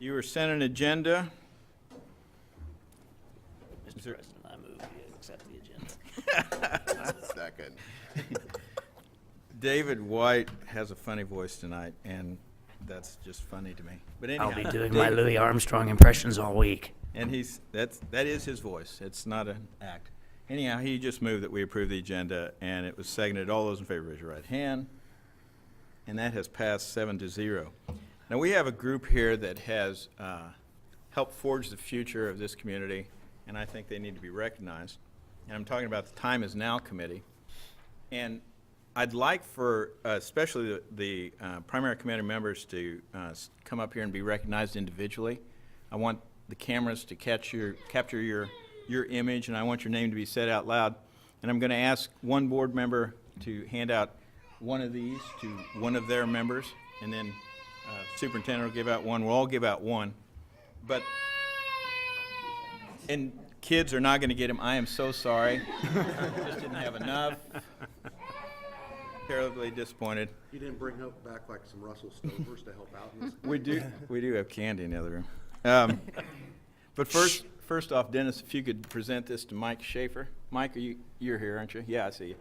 You were sent an agenda. Mr. there- President, I move we accept the agenda. Second. David White has a funny voice tonight, and that's just funny to me. But anyhow, I'll be doing my David- Louis Armstrong impressions all week. And that is his voice. It's not an act. Anyhow, he just moved that we approve the agenda, and it was seconded. All those in favor, raise your right hand. And that has passed 7-0. Now, we have a group here that has helped forge the future of this community, and I think they need to be recognized. And I'm talking about the Time Is Now Committee. And I'd like for especially the primary committee members to come up here and be recognized individually. I want the cameras to capture your image, and I want your name to be said out loud. And I'm going to ask one board member to hand out one of these to one of their members, and then superintendent will give out one. We'll all give out one. And kids are not going to get them. I am so sorry. Just didn't have enough. Terribly disappointed. You didn't bring back like some Russell Stovers to help out in this? We do have candy in the other room. But first off, Dennis, if you could present this to Mike Schaefer. Mike, you're here, aren't you? Yeah, I see you.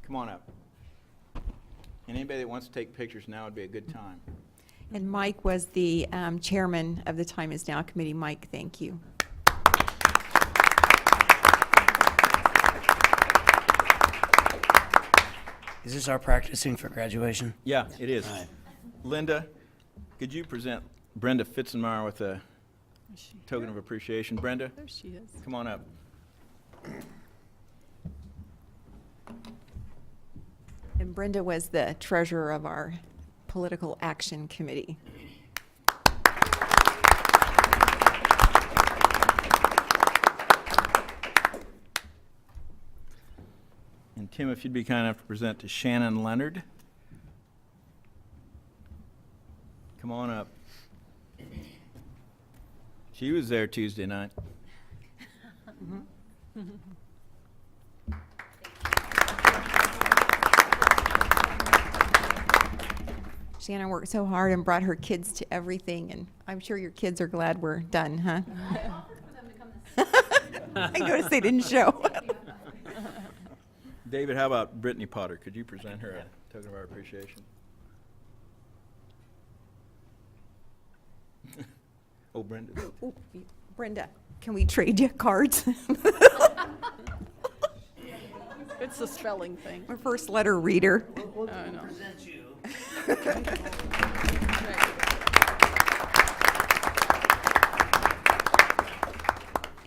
Come on up. And anybody that wants to take pictures now would be a good time. And Mike was the chairman of the Time Is Now Committee. Mike, thank you. Is this our practicing for graduation? Yeah, it is. All right. Linda, could you present Brenda Fitzenmeyer with a token of appreciation? Brenda, There she is. come on up. And Brenda was the treasurer of our Political Action Committee. And Tim, if you'd be kind enough to present to Shannon Leonard. Come on up. She was there Tuesday night. Shannon worked so hard and brought her kids to everything, and I'm sure your kids are glad we're done, huh? I noticed they didn't show. David, how about Brittany Potter? Could you present her a token of our appreciation? Oh, Brenda. Ooh, Brenda, can we trade you cards? It's a spelling thing. Our first letter reader. I know. Present you.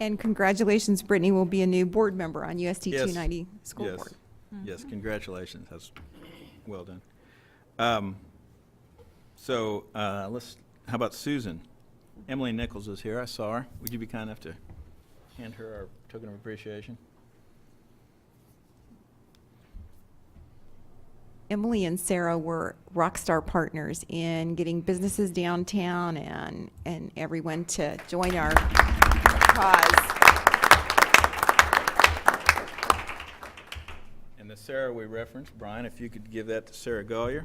And congratulations, Brittany will be a new board member on USD Yes. 290 School Yes. Board. Yes, congratulations. That's well done. How about Susan? Emily Nichols is here. I saw her. Would you be kind enough to hand her our token of appreciation? Emily and Sarah were rock star partners in getting businesses downtown and everyone to join our cause. And the Sarah we referenced, Brian, if you could give that to Sarah Gollier.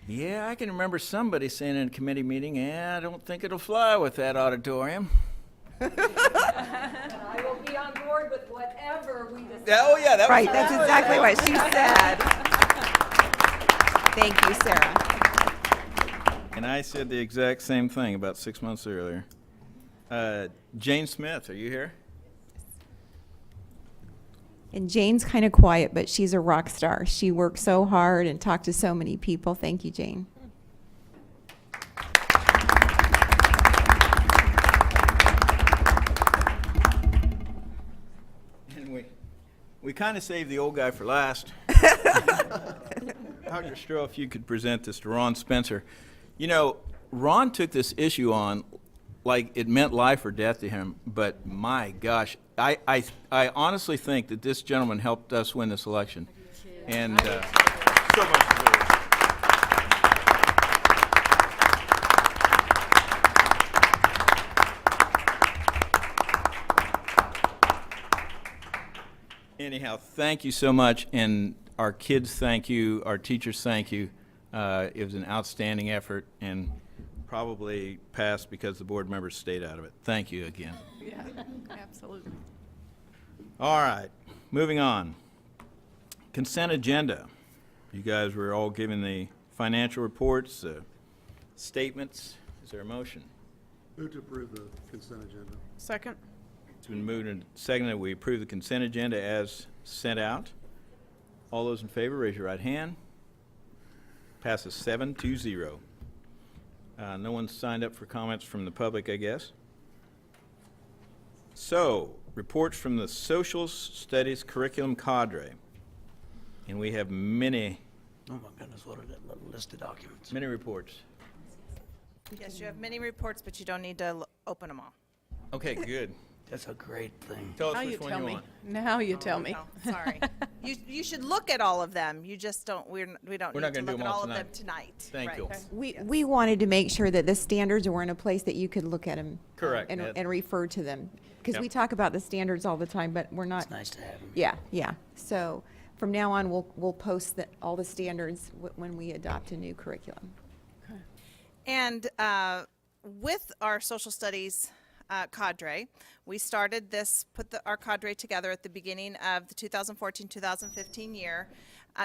Yeah, I can remember somebody saying in a committee meeting, I don't think it'll fly with that auditorium. I will be on board with whatever we decide. Oh, yeah, that was Right, that's exactly what she said. Thank you, Sarah. And I said the exact same thing about 6 months earlier. Jane Smith, are you here? And Jane's kind of quiet, but she's a rock star. She worked so hard and talked to so many people. Thank you, Jane. And we kind of saved the old guy for last. Dr. Stroh, if you could present this to Ron Spencer. You know, Ron took this issue on like it meant life or death to him, but my gosh, I honestly think that this gentleman helped us win this election. And so much deserved. Anyhow, thank you so much, and our kids thank you, our teachers thank you. It was an outstanding effort and probably passed because the board members stayed out of it. Thank you again. Yeah, absolutely. All right, moving on. Consent agenda. You guys were all given the financial reports, statements. Is there a motion? Move to approve the consent agenda. Second? It's been moved and seconded. We approve the consent agenda as sent out. All those in favor, raise your right hand. Passes 7-0. No one signed up for comments from the public, I guess. So, reports from the Social Studies Curriculum Cadre. And we have many Oh my goodness, what are that little list of documents? reports. Yes, you have many reports, but you don't need to open them all. Okay, good. That's a great thing. Tell us Now you which one tell you me. want. Now you tell me. No, sorry. You should look at all of them. You just don't, we don't We're need not to gonna do look them at all all of them tonight. tonight. Thank you. Right. We wanted to make sure that the standards were in a place that you could look at them. Correct. And refer to them. Because Yep. we talk about the standards all the time, but we're not. It's nice to have them. Yeah, yeah. So from now on, we'll post all the standards when we adopt a new curriculum. And with our social studies cadre, we started this, our cadre together at the beginning of the 2014-2015 year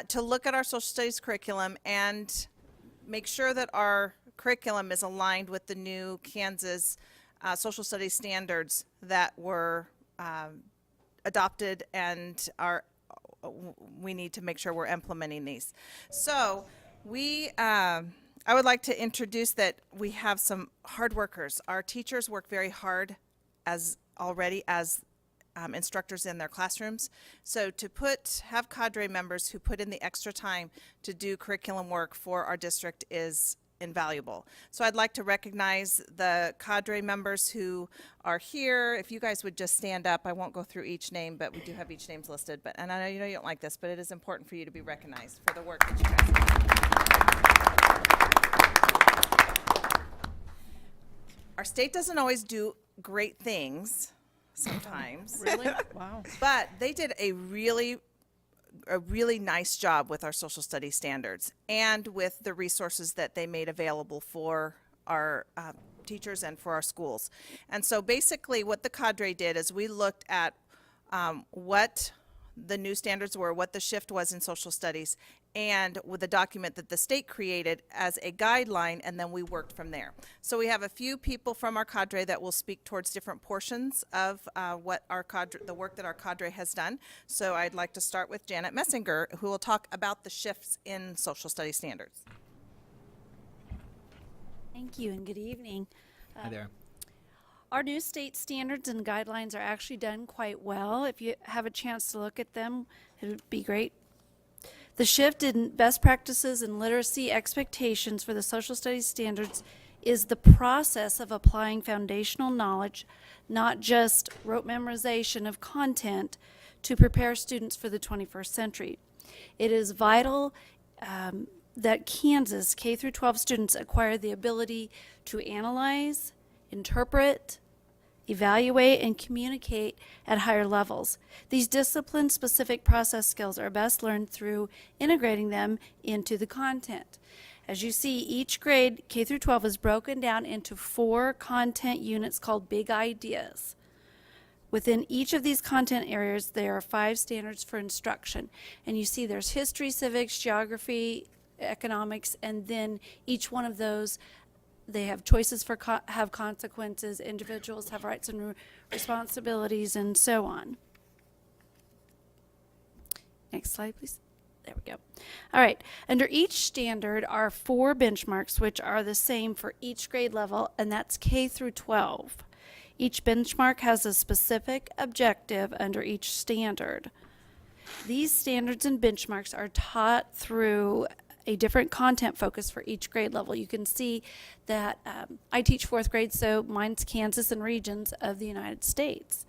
to look at our social studies curriculum and make sure that our curriculum is aligned with the new Kansas social studies standards that were adopted and we need to make sure we're implementing these. So I would like to introduce that we have some hard workers. Our teachers work very hard as instructors in their classrooms. So to have cadre members who put in the extra time to do curriculum work for our district is invaluable. So I'd like to recognize the cadre members who are here. If you guys would just stand up, I won't go through each name, but we do have each names listed. And I know you don't like this, but it is important for you to be recognized for the work that you guys do. Our state doesn't always do great things sometimes. Really? Wow. But they did a really nice job with our social studies standards and with the resources that they made available for our teachers and for our schools. And so basically what the cadre did is we looked at what the new standards were, what the shift was in social studies, and with a document that the state created as a guideline, and then we worked from there. So we have a few people from our cadre that will speak towards different portions of the work that our cadre has done. So I'd like to start with Janet Messinger, who will talk about the shifts in social studies standards. Thank you and good evening. Hi there. Our new state standards and guidelines are actually done quite well. If you have a chance to look at them, it would be great. The shift in best practices and literacy expectations for the social studies standards is the process of applying foundational knowledge, not just rote memorization of content, to prepare students for the 21st century. It is vital that Kansas K-12 students acquire the ability to analyze, interpret, evaluate, and communicate at higher levels. These discipline-specific process skills are best learned through integrating them into the content. As you see, each grade, K-12, is broken down into 4 content units called Big Ideas. Within each of these content areas, there are 5 standards for instruction. And you see there's history, civics, geography, economics, and then each one of those they have choices for have consequences, individuals have rights and responsibilities, and so on. Next slide, please. There we go. All right. Under each standard are 4 benchmarks, which are the same for each grade level, and that's K through 12. Each benchmark has a specific objective under each standard. These standards and benchmarks are taught through a different content focus for each grade level. You can see that I teach 4th grade, so mine's Kansas and regions of the United States.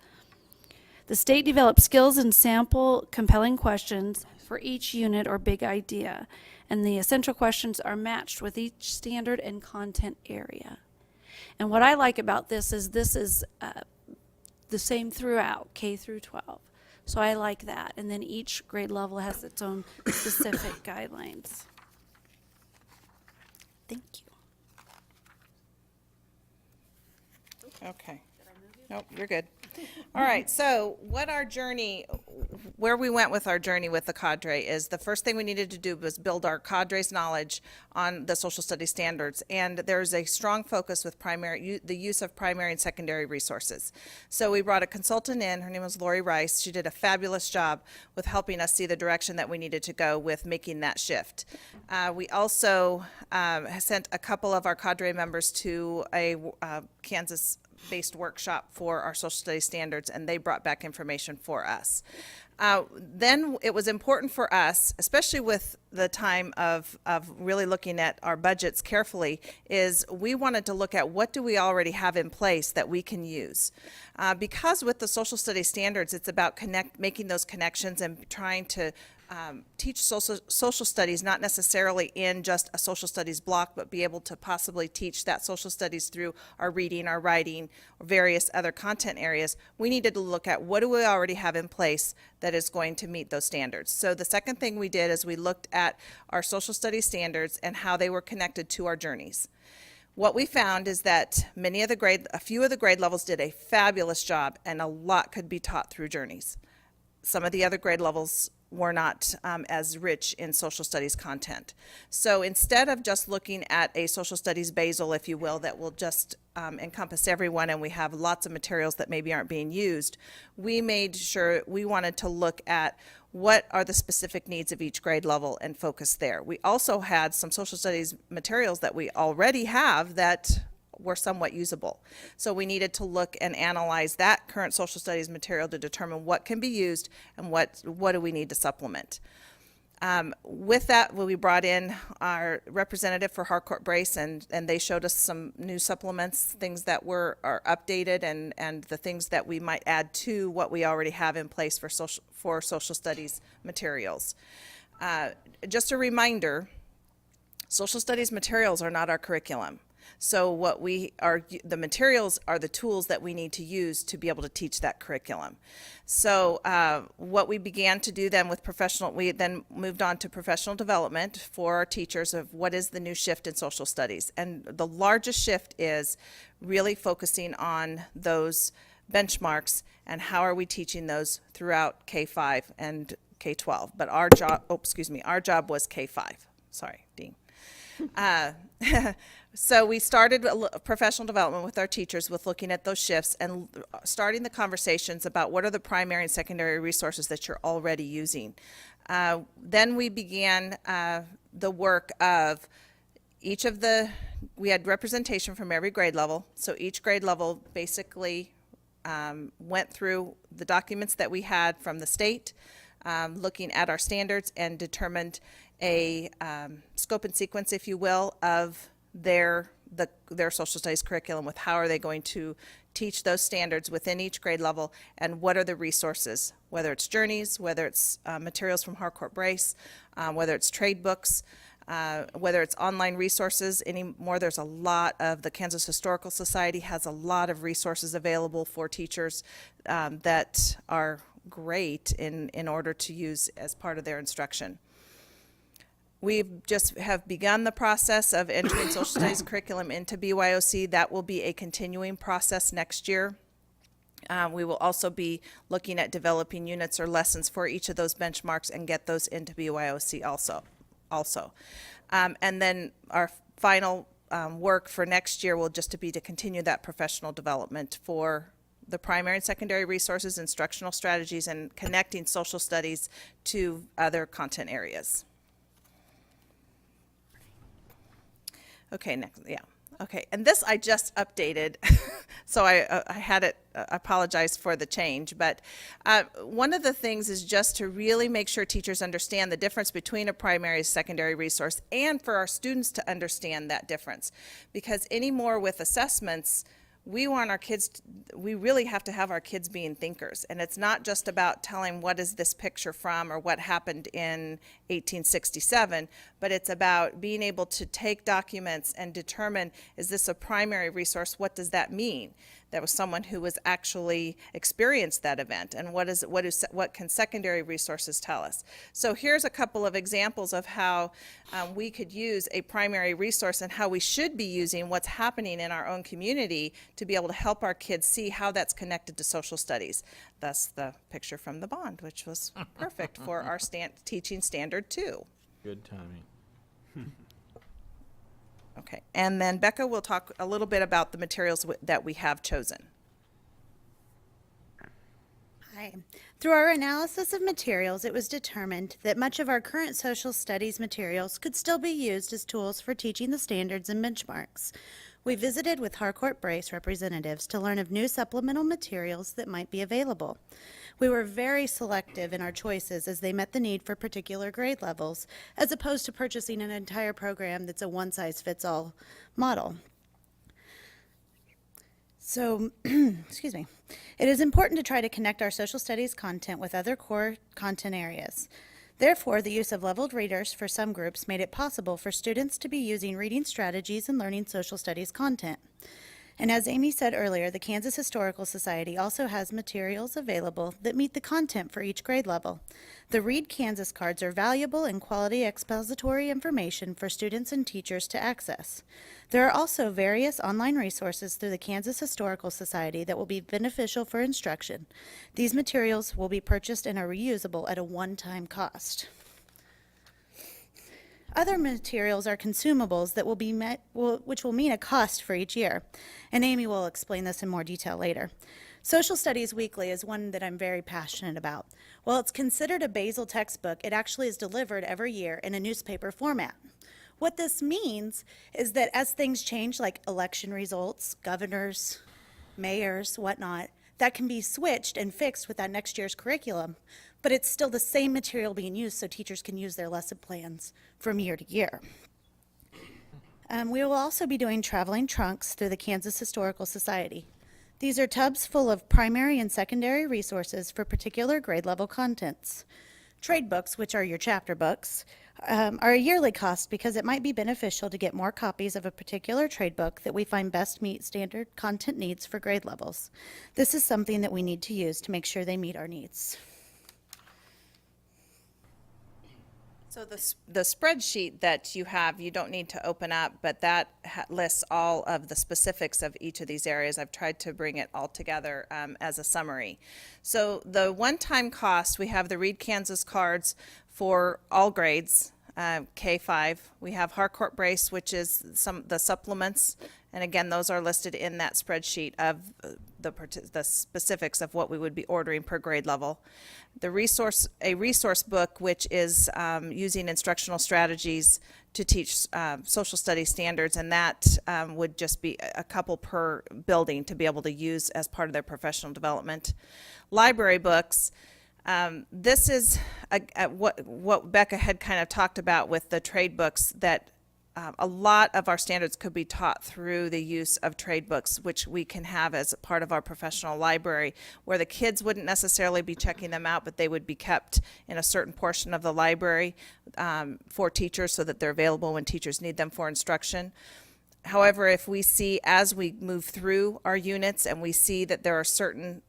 The state develops skills and sample compelling questions for each unit or big idea, and the essential questions are matched with each standard and content area. And what I like about this is the same throughout, K through 12. So I like that. And then each grade level has its own specific guidelines. Thank you. Okay. Nope, you're good. All right, so where we went with our journey with the cadre is the first thing we needed to do was build our cadre's knowledge on the social studies standards. And there's a strong focus with the use of primary and secondary resources. So we brought a consultant in, her name was Lori Rice. She did a fabulous job with helping us see the direction that we needed to go with making that shift. We also sent a couple of our cadre members to a Kansas-based workshop for our social studies standards, and they brought back information for us. Then it was important for us, especially with the time of really looking at our budgets carefully, is we wanted to look at what do we already have in place that we can use. Because with the social studies standards, it's about making those connections and trying to teach social studies, not necessarily in just a social studies block, but be able to possibly teach that social studies through our reading, our writing, or various other content areas. We needed to look at what do we already have in place that is going to meet those standards. So the second thing we did is we looked at our social studies standards and how they were connected to our journeys. What we found is that a few of the grade levels did a fabulous job, and a lot could be taught through journeys. Some of the other grade levels were not as rich in social studies content. So instead of just looking at a social studies basal, if you will, that will just encompass everyone, and we have lots of materials that maybe aren't being used, we made sure we wanted to look at what are the specific needs of each grade level and focus there. We also had some social studies materials that we already have that were somewhat usable. So we needed to look and analyze that current social studies material to determine what can be used and what do we need to supplement. With that, we brought in our representative for Harcourt Brace, and they showed us some new supplements, things that are updated, and the things that we might add to what we already have in place for social studies materials. Just a reminder, social studies materials are not our curriculum. So the materials are the tools that we need to use to be able to teach that curriculum. So what we began to do then we then moved on to professional development for our teachers of what is the new shift in social studies. And the largest shift is really focusing on those benchmarks and how are we teaching those throughout K-5 and K-12. But our job was K-5. Sorry, Dean. So we started professional development with our teachers with looking at those shifts and starting the conversations about what are the primary and secondary resources that you're already using. Then we began the work of we had representation from every grade level. So each grade level basically went through the documents that we had from the state, looking at our standards, and determined a scope and sequence, if you will, of their social studies curriculum with how are they going to teach those standards within each grade level, and what are the resources, whether it's journeys, whether it's materials from Harcourt Brace, whether it's trade books, whether it's online resources anymore. There's a lot of the Kansas Historical Society has a lot of resources available for teachers that are great in order to use as part of their instruction. We just have begun the process of entering social studies curriculum into BYOC. That will be a continuing process next year. We will also be looking at developing units or lessons for each of those benchmarks and get those into BYOC also. And then our final work for next year will just be to continue that professional development for the primary and secondary resources, instructional strategies, and connecting social studies to other content areas. Okay, next, yeah. Okay, and this I just updated, so I had it, I apologize for the change, but one of the things is just to really make sure teachers understand the difference between a primary and secondary resource, and for our students to understand that difference. Because anymore with assessments, we really have to have our kids being thinkers. And it's not just about telling what is this picture from or what happened in 1867, but it's about being able to take documents and determine, is this a primary resource? What does that mean? That was someone who was actually experienced that event. And what can secondary resources tell us? So here's a couple of examples of how we could use a primary resource and how we should be using what's happening in our own community to be able to help our kids see how that's connected to social studies. Thus the picture from the bond, which was perfect for our teaching standard 2. Good timing. Okay, and then Becca will talk a little bit about the materials that we have chosen. Hi. Through our analysis of materials, it was determined that much of our current social studies materials could still be used as tools for teaching the standards and benchmarks. We visited with Harcourt Brace representatives to learn of new supplemental materials that might be available. We were very selective in our choices as they met the need for particular grade levels, as opposed to purchasing an entire program that's a one-size-fits-all model. So, excuse me. It is important to try to connect our social studies content with other core content areas. Therefore, the use of leveled readers for some groups made it possible for students to be using reading strategies and learning social studies content. And as Amy said earlier, the Kansas Historical Society also has materials available that meet the content for each grade level. The Read Kansas cards are valuable and quality expository information for students and teachers to access. There are also various online resources through the Kansas Historical Society that will be beneficial for instruction. These materials will be purchased and are reusable at a one-time cost. Other materials are consumables that will be which will mean a cost for each year, and Amy will explain this in more detail later. Social Studies Weekly is one that I'm very passionate about. While it's considered a basal textbook, it actually is delivered every year in a newspaper format. What this means is that as things change, like election results, governors, mayors, whatnot, that can be switched and fixed with that next year's curriculum, but it's still the same material being used so teachers can use their lesson plans from year to year. We will also be doing traveling trunks through the Kansas Historical Society. These are tubs full of primary and secondary resources for particular grade level contents. Trade books, which are your chapter books, are a yearly cost because it might be beneficial to get more copies of a particular trade book that we find best meet standard content needs for grade levels. This is something that we need to use to make sure they meet our needs. So the spreadsheet that you have, you don't need to open up, but that lists all of the specifics of each of these areas. I've tried to bring it all together as a summary. So the one-time cost, we have the Read Kansas cards for all grades, K-5. We have Harcourt Brace, which is the supplements, and again, those are listed in that spreadsheet of the specifics of what we would be ordering per grade level. A resource book, which is using instructional strategies to teach social studies standards, and that would just be a couple per building to be able to use as part of their professional development. Library books. This is what Becca had kind of talked about with the trade books, that a lot of our standards could be taught through the use of trade books, which we can have as part of our professional library, where the kids wouldn't necessarily be checking them out, but they would be kept in a certain portion of the library for teachers so that they're available when teachers need them for instruction. However, if we see, as we move through our units and we see that there are certain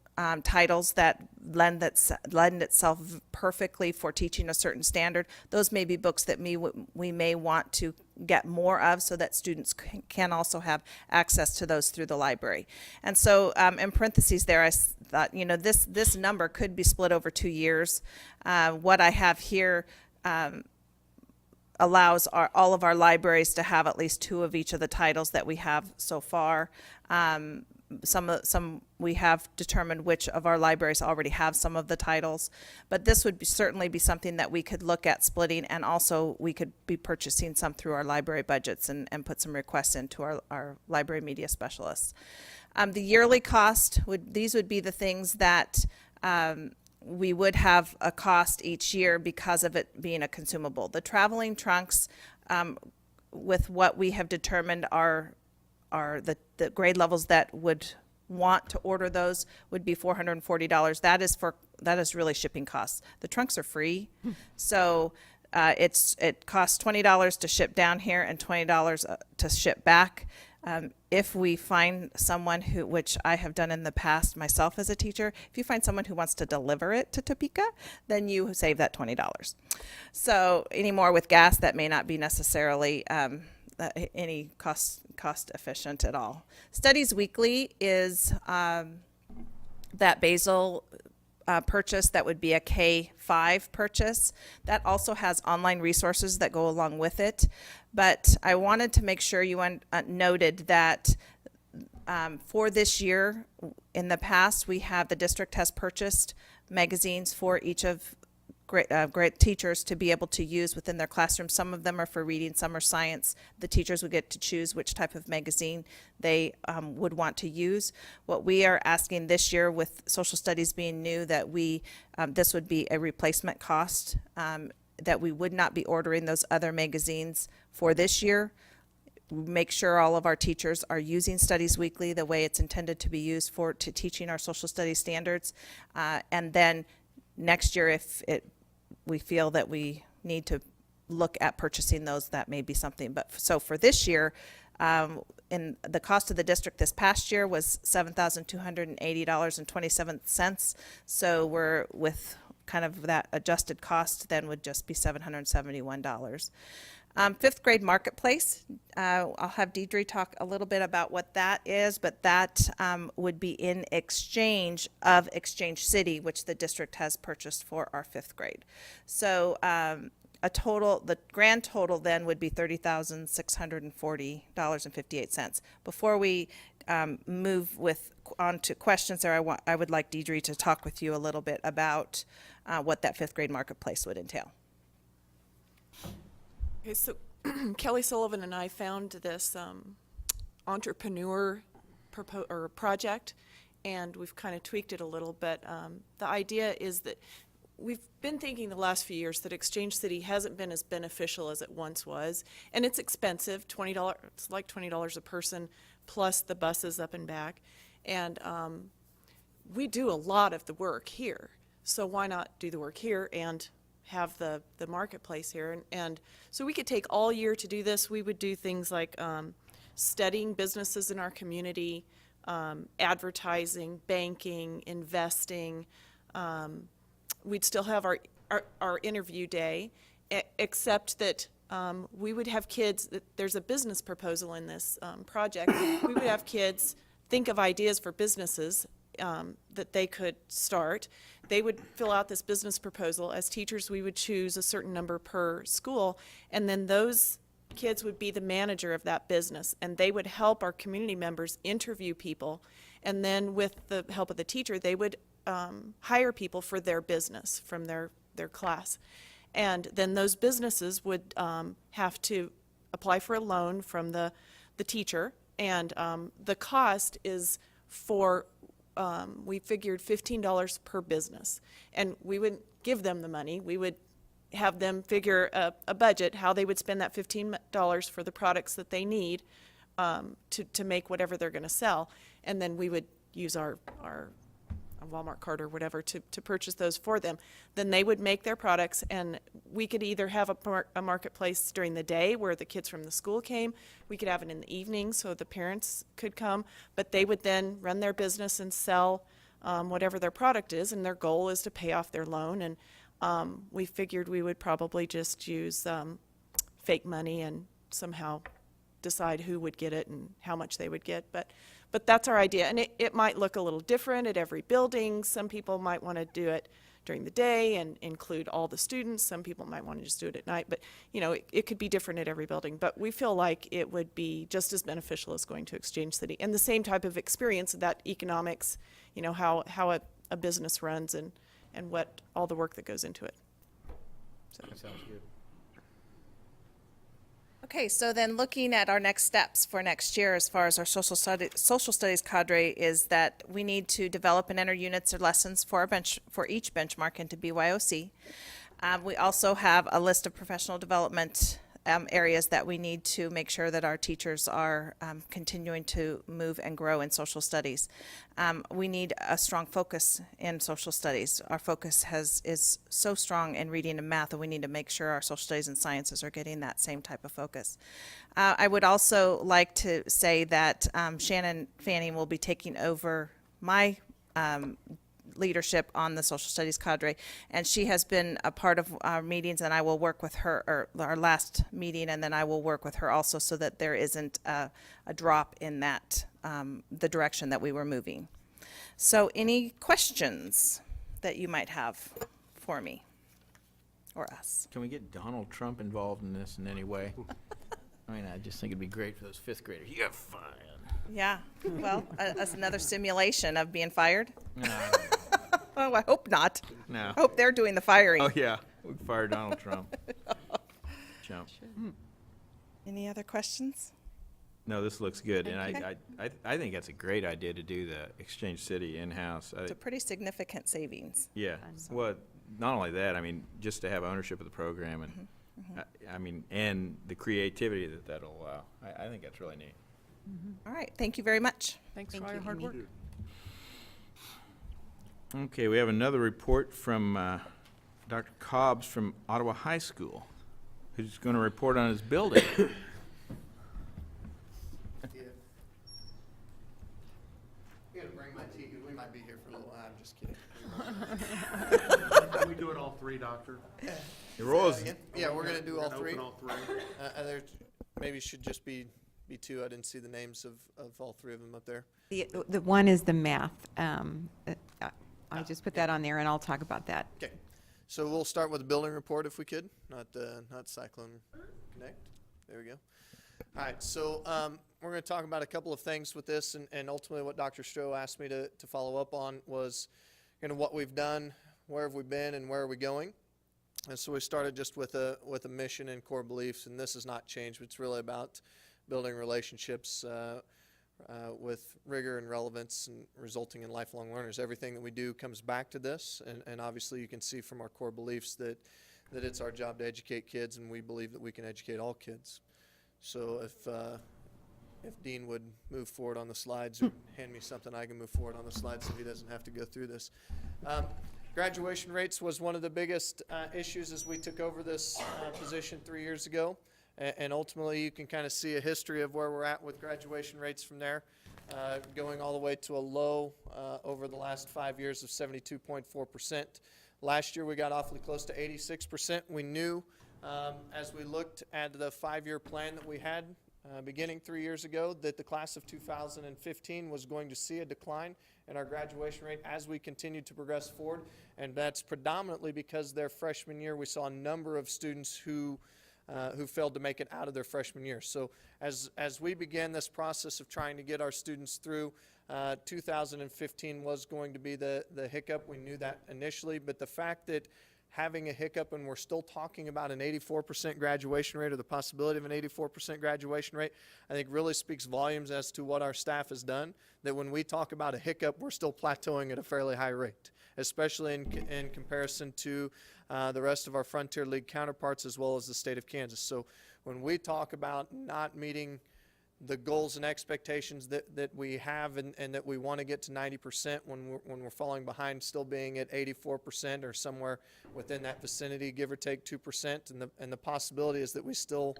titles that lend itself perfectly for teaching a certain standard, those may be books that we may want to get more of so that students can also have access to those through the library. And so in parentheses there, I thought, this number could be split over 2 years. What I have here allows all of our libraries to have at least 2 of each of the titles that we have so far. Some we have determined which of our libraries already have some of the titles, but this would certainly be something that we could look at splitting, and also we could be purchasing some through our library budgets and put some requests into our library media specialists. The yearly cost, these would be the things that we would have a cost each year because of it being a consumable. The traveling trunks, with what we have determined are the grade levels that would want to order those, would be $440. That is really shipping costs. The trunks are free, so it costs $20 to ship down here and $20 to ship back. if we find someone who, which I have done in the past myself as a teacher, if you find someone who wants to deliver it to Topeka, then you save that $20. So anymore with gas, that may not be necessarily any cost efficient at all. Studies Weekly is that basal purchase that would be a K-5 purchase. That also has online resources that go along with it. But I wanted to make sure you noted that for this year, in the past, the district has purchased magazines for each of great teachers to be able to use within their classroom. Some of them are for reading, some are science. The teachers would get to choose which type of magazine they would want to use. What we are asking this year, with social studies being new, that this would be a replacement cost, that we would not be ordering those other magazines for this year. Make sure all of our teachers are using Studies Weekly the way it's intended to be used to teaching our social studies standards. And then next year, if we feel that we need to look at purchasing those, that may be something. But so for this year, in the cost of the district this past year was $7,280.27. So we're with kind of that adjusted cost then would just be $771. Fifth grade marketplace, I'll have Deidre talk a little bit about what that is, but that would be in exchange of Exchange City, which the district has purchased for our fifth grade. So the grand total then would be $30,640.58. Before we move on to questions there, I would like Deidre to talk with you a little bit about what that fifth grade marketplace would entail. Okay, so Kelly Sullivan and I found this entrepreneur project, and we've kind of tweaked it a little, but the idea is that we've been thinking the last few years that Exchange City hasn't been as beneficial as it once was, and it's expensive, $20, it's like $20 a person, plus the buses up and back, and we do a lot of the work here, so why not do the work here and have the marketplace here, and so we could take all year to do this. We would do things like studying businesses in our community, advertising, banking, investing. We'd still have our interview day, except that we would have kids, there's a business proposal in this project. We would have kids think of ideas for businesses that they could start. They would fill out this business proposal. As teachers, we would choose a certain number per school, and then those kids would be the manager of that business, and they would help our community members interview people, and then with the help of the teacher, they would hire people for their business from their class. And then those businesses would have to apply for a loan from the teacher, and the cost is for we figured $15 per business, and we wouldn't give them the money. We would have them figure a budget, how they would spend that $15 for the products that they need to make whatever they're going to sell, and then we would use our Walmart card or whatever to purchase those for them. Then they would make their products, and we could either have a marketplace during the day where the kids from the school came. We could have it in the evening so the parents could come, but they would then run their business and sell whatever their product is, and their goal is to pay off their loan. And we figured we would probably just use fake money and somehow decide who would get it and how much they would get. But that's our idea, and it might look a little different at every building. Some people might want to do it during the day and include all the students. Some people might want to just do it at night, but it could be different at every building. But we feel like it would be just as beneficial as going to Exchange City, and the same type of experience, that economics, how a business runs and what all the work that goes into it. So. Sounds good. Okay, so then looking at our next steps for next year as far as our social studies cadre is that we need to develop and enter units or lessons for each benchmark into BYOC. We also have a list of professional development areas that we need to make sure that our teachers are continuing to move and grow in social studies. We need a strong focus in social studies. Our focus is so strong in reading and math, and we need to make sure our social studies and sciences are getting that same type of focus. I would also like to say that Shannon Fanning will be taking over my leadership on the social studies cadre, and she has been a part of our meetings, and I will work with her, or our last meeting, and then I will work with her also so that there isn't a drop in that, the direction that we were moving. So any questions that you might have for me or us? Can we get Donald Trump involved in this in any way? I mean, I just think it'd be great for those fifth graders. You're fired. Yeah, well, as another simulation of being fired? No. Oh, I hope not. No. I hope they're doing the firing. Oh, yeah. We can fire Donald Trump. Jump. Any other questions? No, this looks good, and I think that's a great idea to do the Exchange City in-house. It's a pretty significant savings. Yeah, well, not only that, I mean, just to have ownership of the program, and I mean, and the creativity that'll allow. I think that's really neat. All right, thank you very much. Thanks for all your hard work. Okay, we have another report from Dr. Cobbs from Ottawa High School, who's going to report on his building. I'm gonna bring my tea, 'cause we might be here for a little while. I'm just kidding. Can we do it all three, Doctor? The rules. Yeah, we're gonna do all We're three. gonna open all three. There maybe should just be two. I didn't see the names of all three of them up there. The one is the math. I just put that on there, and I'll talk about that. Okay, so we'll start with the building report if we could, not Cyclone Connect. There we go. All right, so we're going to talk about a couple of things with this, and ultimately what Dr. Stroh asked me to follow up on was kind of what we've done, where have we been, and where are we going. And so we started just with a mission and core beliefs, and this has not changed. It's really about building relationships with rigor and relevance and resulting in lifelong learners. Everything that we do comes back to this, and obviously you can see from our core beliefs that it's our job to educate kids, and we believe that we can educate all kids. So if Dean would move forward on the slides, or hand me something I can move forward on the slides so he doesn't have to go through this. Graduation rates was one of the biggest issues as we took over this position 3 years ago. And ultimately, you can kind of see a history of where we're at with graduation rates from there, going all the way to a low over the last 5 years of 72.4%. Last year, we got awfully close to 86%. We knew as we looked at the 5-year plan that we had beginning 3 years ago that the class of 2015 was going to see a decline in our graduation rate as we continued to progress forward. And that's predominantly because their freshman year, we saw a number of students who failed to make it out of their freshman year. So as we began this process of trying to get our students through, 2015 was going to be the hiccup. We knew that initially, but the fact that having a hiccup and we're still talking about an 84% graduation rate, or the possibility of an 84% graduation rate, I think really speaks volumes as to what our staff has done, that when we talk about a hiccup, we're still plateauing at a fairly high rate, especially in comparison to the rest of our Frontier League counterparts as well as the state of Kansas. So when we talk about not meeting the goals and expectations that we have and that we want to get to 90% when we're falling behind, still being at 84% or somewhere within that vicinity, give or take 2%, and the possibility is that we still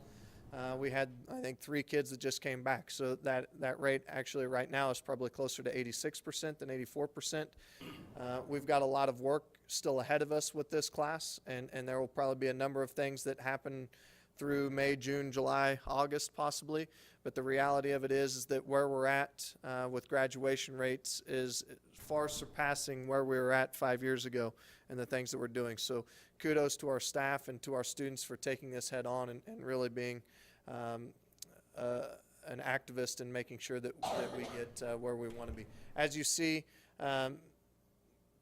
we had, I think, 3 kids that just came back. So that rate actually right now is probably closer to 86% than 84%. We've got a lot of work still ahead of us with this class, and there will probably be a number of things that happen through May, June, July, August possibly. But the reality of it is that where we're at with graduation rates is far surpassing where we were at 5 years ago and the things that we're doing. So kudos to our staff and to our students for taking this head on and really being an activist and making sure that we get where we want to be. As you see,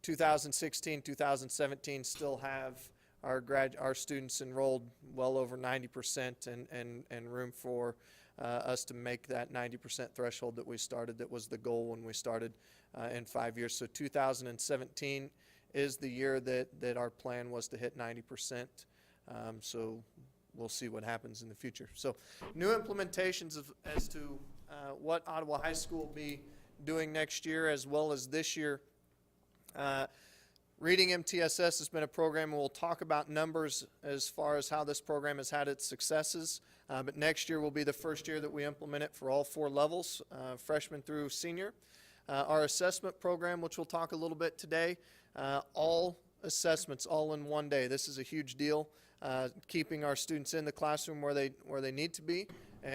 2016, 2017 still have our students enrolled well over 90% and room for us to make that 90% threshold that we started, that was the goal when we started in 5 years. So 2017 is the year that our plan was to hit 90%. So we'll see what happens in the future. So new implementations as to what Ottawa High School will be doing next year as well as this year. Reading MTSS has been a program, and we'll talk about numbers as far as how this program has had its successes. But next year will be the first year that we implement it for all 4 levels, freshman through senior. Our assessment program, which we'll talk a little bit today, all assessments all in one day. This is a huge deal, keeping our students in the classroom where they need to be,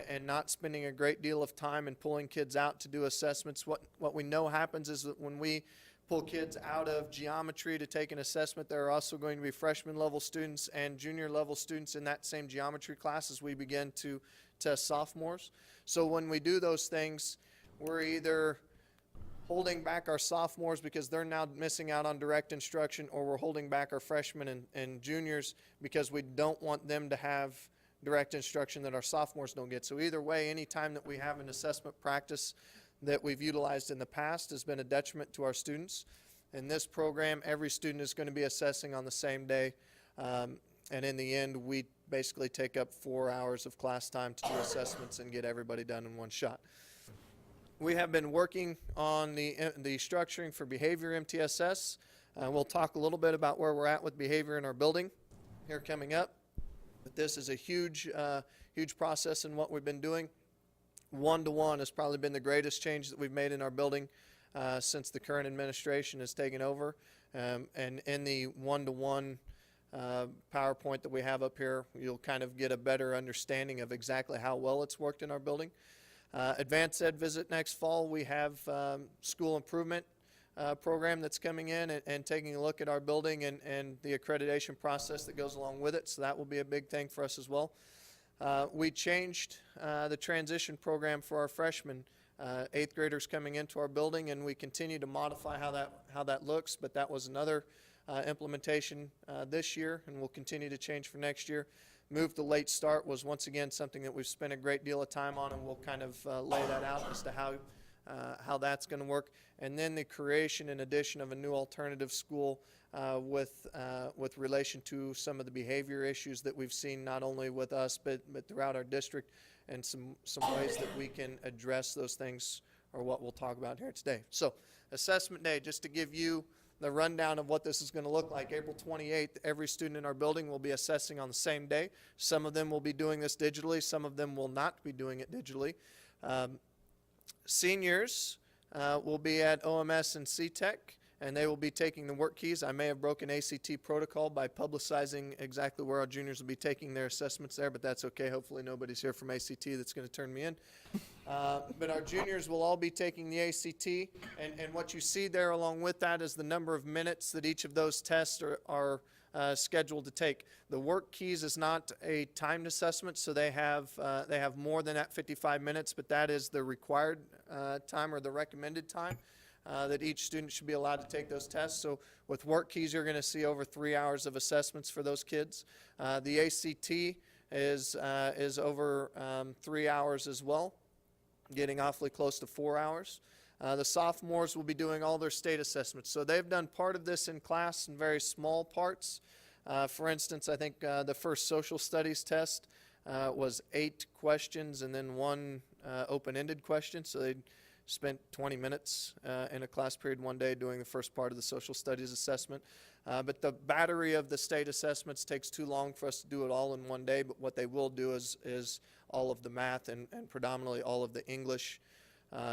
and not spending a great deal of time and pulling kids out to do assessments. What we know happens is that when we pull kids out of geometry to take an assessment, there are also going to be freshman level students and junior level students in that same geometry class as we begin to test sophomores. So when we do those things, we're either holding back our sophomores because they're now missing out on direct instruction, or we're holding back our freshmen and juniors because we don't want them to have direct instruction that our sophomores don't get. So either way, any time that we have an assessment practice that we've utilized in the past has been a detriment to our students. In this program, every student is going to be assessing on the same day, and in the end, we basically take up 4 hours of class time to do assessments and get everybody done in one shot. We have been working on the structuring for behavior MTSS. We'll talk a little bit about where we're at with behavior in our building here coming up. But this is a huge process in what we've been doing. One-to-one has probably been the greatest change that we've made in our building since the current administration has taken over. And in the one-to-one PowerPoint that we have up here, you'll kind of get a better understanding of exactly how well it's worked in our building. Advanced Ed visit next fall. We have school improvement program that's coming in and taking a look at our building and the accreditation process that goes along with it. So that will be a big thing for us as well. We changed the transition program for our freshmen, 8th graders coming into our building, and we continue to modify how that looks, but that was another implementation this year, and we'll continue to change for next year. Move to late start was once again something that we've spent a great deal of time on, and we'll kind of lay that out as to how that's going to work. And then the creation and addition of a new alternative school with relation to some of the behavior issues that we've seen not only with us but throughout our district, and some ways that we can address those things are what we'll talk about here today. So assessment day, just to give you the rundown of what this is going to look like. April 28th, every student in our building will be assessing on the same day. Some of them will be doing this digitally. Some of them will not be doing it digitally. Seniors will be at OMS and CTEC, and they will be taking the work keys. I may have broken ACT protocol by publicizing exactly where our juniors will be taking their assessments there, but that's okay. Hopefully nobody's here from ACT that's going to turn me in. But our juniors will all be taking the ACT, and what you see there along with that is the number of minutes that each of those tests are scheduled to take. The work keys is not a timed assessment, so they have more than that 55 minutes, but that is the required time or the recommended time that each student should be allowed to take those tests. So with work keys, you're going to see over 3 hours of assessments for those kids. The ACT is over 3 hours as well, getting awfully close to 4 hours. The sophomores will be doing all their state assessments. So they've done part of this in class in very small parts. For instance, I think the first social studies test was 8 questions and then 1 open-ended question. So they spent 20 minutes in a class period one day doing the first part of the social studies assessment. But the battery of the state assessments takes too long for us to do it all in one day. But what they will do is all of the math and predominantly all of the English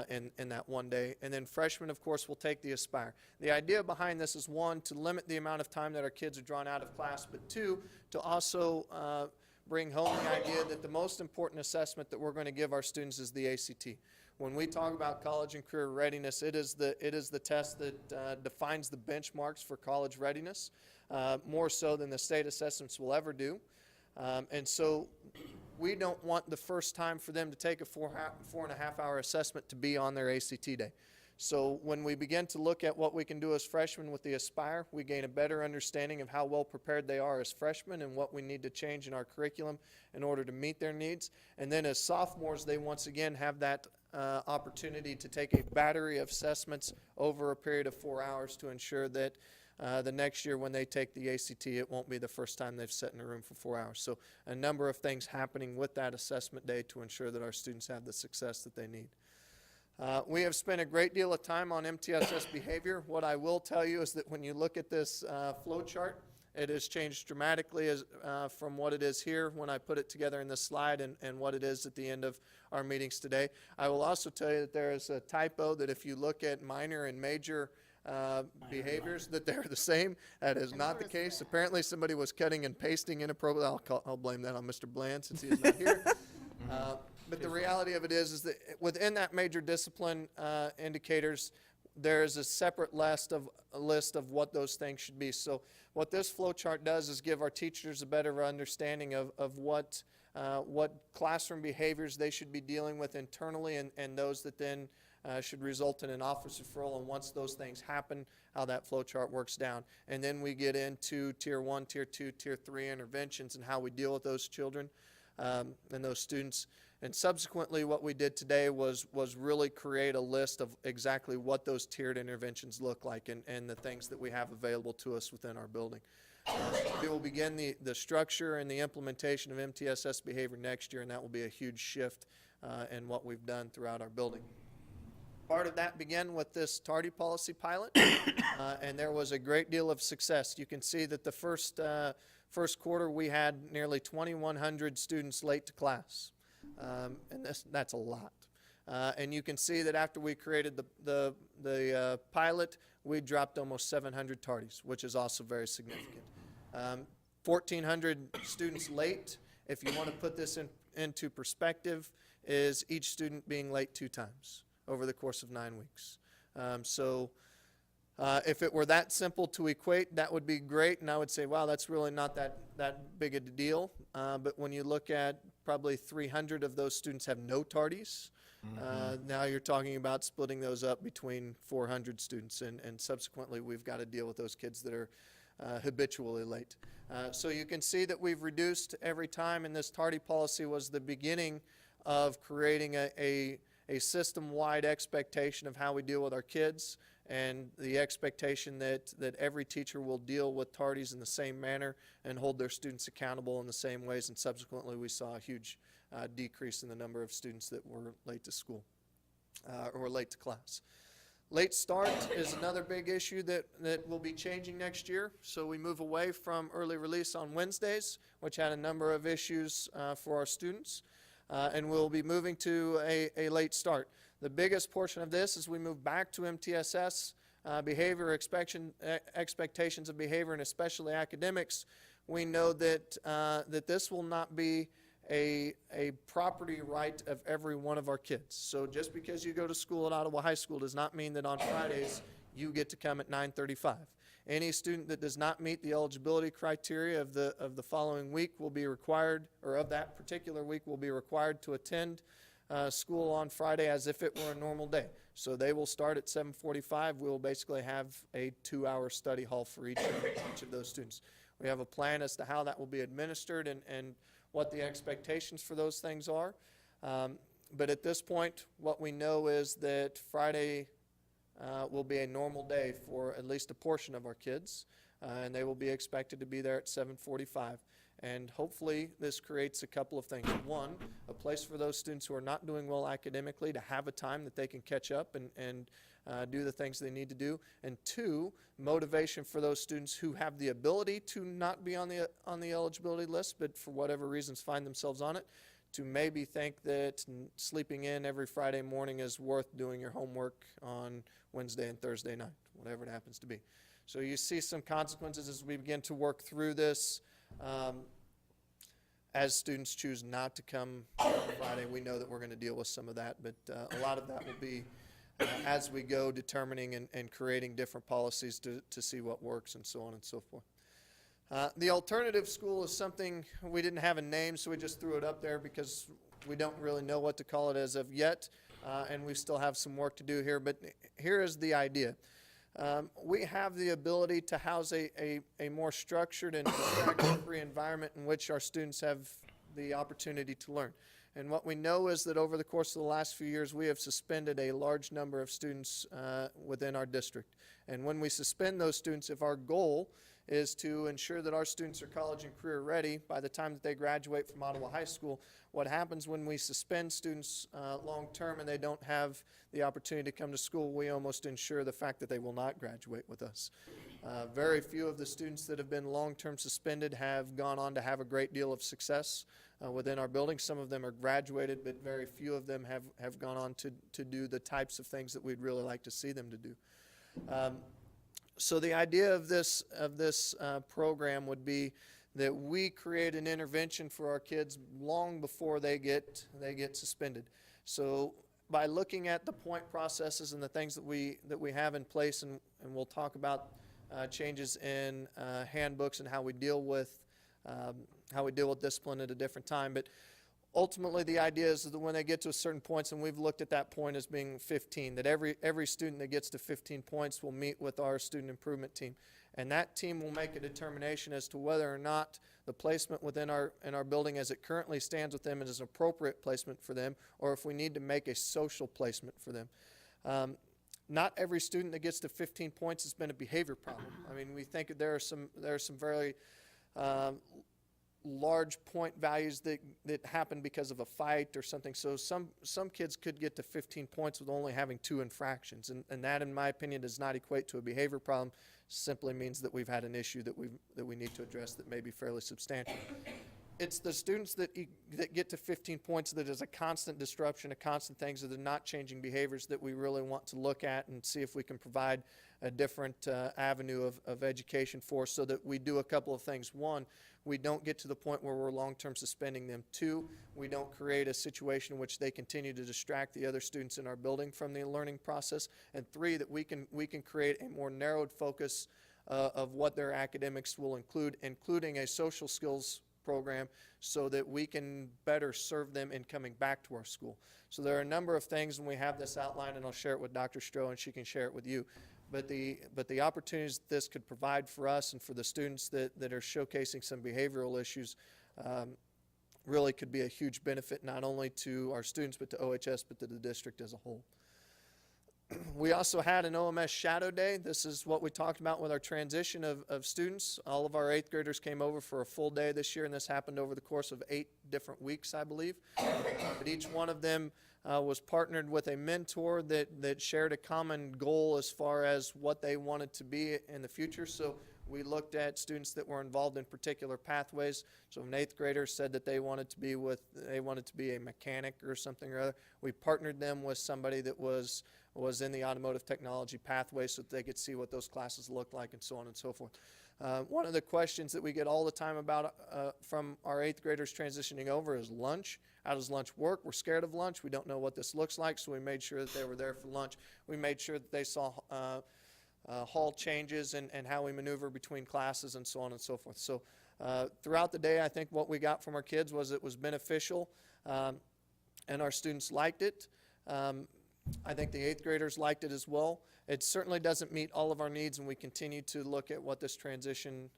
in that one day. And then freshmen, of course, will take the Aspire. The idea behind this is, 1, to limit the amount of time that our kids are drawn out of class, but 2, to also bring home the idea that the most important assessment that we're going to give our students is the ACT. When we talk about college and career readiness, it is the test that defines the benchmarks for college readiness, more so than the state assessments will ever do. And so we don't want the first time for them to take a 4.5 hour assessment to be on their ACT day. So when we begin to look at what we can do as freshmen with the Aspire, we gain a better understanding of how well prepared they are as freshmen and what we need to change in our curriculum in order to meet their needs. And then as sophomores, they once again have that opportunity to take a battery of assessments over a period of 4 hours to ensure that the next year when they take the ACT, it won't be the first time they've sat in a room for 4 hours. So a number of things happening with that assessment day to ensure that our students have the success that they need. We have spent a great deal of time on MTSS behavior. What I will tell you is that when you look at this flow chart, it has changed dramatically from what it is here when I put it together in this slide and what it is at the end of our meetings today. I will also tell you that there is a typo that if you look at minor and major behaviors, that they're the same. That is not the case. Apparently somebody was cutting and pasting inappropriately. I'll blame that on Mr. Bland since he is not here. But the reality of it is that within that major discipline indicators, there is a separate list of what those things should be. So what this flow chart does is give our teachers a better understanding of what classroom behaviors they should be dealing with internally and those that then should result in an office referral, and once those things happen, how that flow chart works down. And then we get into Tier 1, Tier 2, Tier 3 interventions and how we deal with those children and those students. And subsequently, what we did today was really create a list of exactly what those tiered interventions look like and the things that we have available to us within our building. We will begin the structure and the implementation of MTSS behavior next year, and that will be a huge shift in what we've done throughout our building. Part of that began with this tardy policy pilot, and there was a great deal of success. You can see that the first quarter we had nearly 2,100 students late to class. And that's a lot. And you can see that after we created the pilot, we dropped almost 700 tardies, which is also very significant. 1,400 students late, if you want to put this into perspective, is each student being late 2 times over the course of 9 weeks. If it were that simple to equate, that would be great, and I would say, wow, that's really not that big a deal. But when you look at probably 300 of those students have no tardies, now you're talking about splitting those up between 400 students, and subsequently we've got to deal with those kids that are habitually late. So you can see that we've reduced every time, and this tardy policy was the beginning of creating a system-wide expectation of how we deal with our kids, and the expectation that every teacher will deal with tardies in the same manner and hold their students accountable in the same ways. And subsequently, we saw a huge decrease in the number of students that were late to school or late to class. Late start is another big issue that will be changing next year. So we move away from early release on Wednesdays, which had a number of issues for our students. And we'll be moving to a late start. The biggest portion of this is we move back to MTSS behavior expectations of behavior, and especially academics. We know that this will not be a property right of every one of our kids. So just because you go to school at Ottawa High School does not mean that on Fridays you get to come at 9:35. Any student that does not meet the eligibility criteria of the following week will be required, or of that particular week will be required to attend school on Friday as if it were a normal day. So they will start at 7:45. We will basically have a 2-hour study hall for each of those students. We have a plan as to how that will be administered and what the expectations for those things are. But at this point, what we know is that Friday will be a normal day for at least a portion of our kids, and they will be expected to be there at 7:45. And hopefully this creates a couple of things. One, a place for those students who are not doing well academically to have a time that they can catch up and do the things they need to do. And two, motivation for those students who have the ability to not be on the eligibility list, but for whatever reasons find themselves on it, to maybe think that sleeping in every Friday morning is worth doing your homework on Wednesday and Thursday night, whatever it happens to be. So you see some consequences as we begin to work through this. As students choose not to come on Friday, we know that we're going to deal with some of that, but a lot of that will be as we go determining and creating different policies to see what works and so on and so forth. The alternative school is something we didn't have a name, so we just threw it up there because we don't really know what to call it as of yet, and we still have some work to do here, but here is the idea. We have the ability to house a more structured and distraction-free environment in which our students have the opportunity to learn. And what we know is that over the course of the last few years, we have suspended a large number of students within our district. And when we suspend those students, if our goal is to ensure that our students are college and career ready by the time that they graduate from Ottawa High School, what happens when we suspend students long term and they don't have the opportunity to come to school, we almost ensure the fact that they will not graduate with us. Very few of the students that have been long-term suspended have gone on to have a great deal of success within our building. Some of them are graduated, but very few of them have gone on to do the types of things that we'd really like to see them to do. So the idea of this program would be that we create an intervention for our kids long before they get suspended. So by looking at the point processes and the things that we have in place, and we'll talk about changes in handbooks and how we deal with discipline at a different time, but ultimately the idea is that when they get to a certain points, and we've looked at that point as being 15, that every student that gets to 15 points will meet with our student improvement team, and that team will make a determination as to whether or not the placement within our building as it currently stands with them is an appropriate placement for them, or if we need to make a social placement for them. Not every student that gets to 15 points has been a behavior problem. I mean, we think there are some very large point values that happen because of a fight or something. So some kids could get to 15 points with only having 2 infractions, and that, in my opinion, does not equate to a behavior problem. Simply means that we've had an issue that we need to address that may be fairly substantial. It's the students that get to 15 points that is a constant disruption, a constant things that are not changing behaviors that we really want to look at and see if we can provide a different avenue of education for, so that we do a couple of things. One, we don't get to the point where we're long-term suspending them. 2, we don't create a situation in which they continue to distract the other students in our building from the learning process. And 3, that we can create a more narrowed focus of what their academics will include, including a social skills program, so that we can better serve them in coming back to our school. So there are a number of things, and we have this outlined, and I'll share it with Dr. Stroh, and she can share it with you. But the opportunities this could provide for us and for the students that are showcasing some behavioral issues really could be a huge benefit, not only to our students, but to OHS, but to the district as a whole. We also had an OMS Shadow Day. This is what we talked about with our transition of students. All of our 8th graders came over for a full day this year, and this happened over the course of 8 different weeks, I believe. But each one of them was partnered with a mentor that shared a common goal as far as what they wanted to be in the future. So we looked at students that were involved in particular pathways. So an 8th grader said that they wanted to be a mechanic or something or other. We partnered them with somebody that was in the automotive technology pathway, so that they could see what those classes looked like, and so on and so forth. One of the questions that we get all the time about from our 8th graders transitioning over is lunch. How does lunch work? We're scared of lunch. We don't know what this looks like, so we made sure that they were there for lunch. We made sure that they saw hall changes and how we maneuver between classes, and so on and so forth. So throughout the day, I think what we got from our kids was it was beneficial, and our students liked it. I think the 8th graders liked it as well. It certainly doesn't meet all of our needs, and we continue to look at what this transition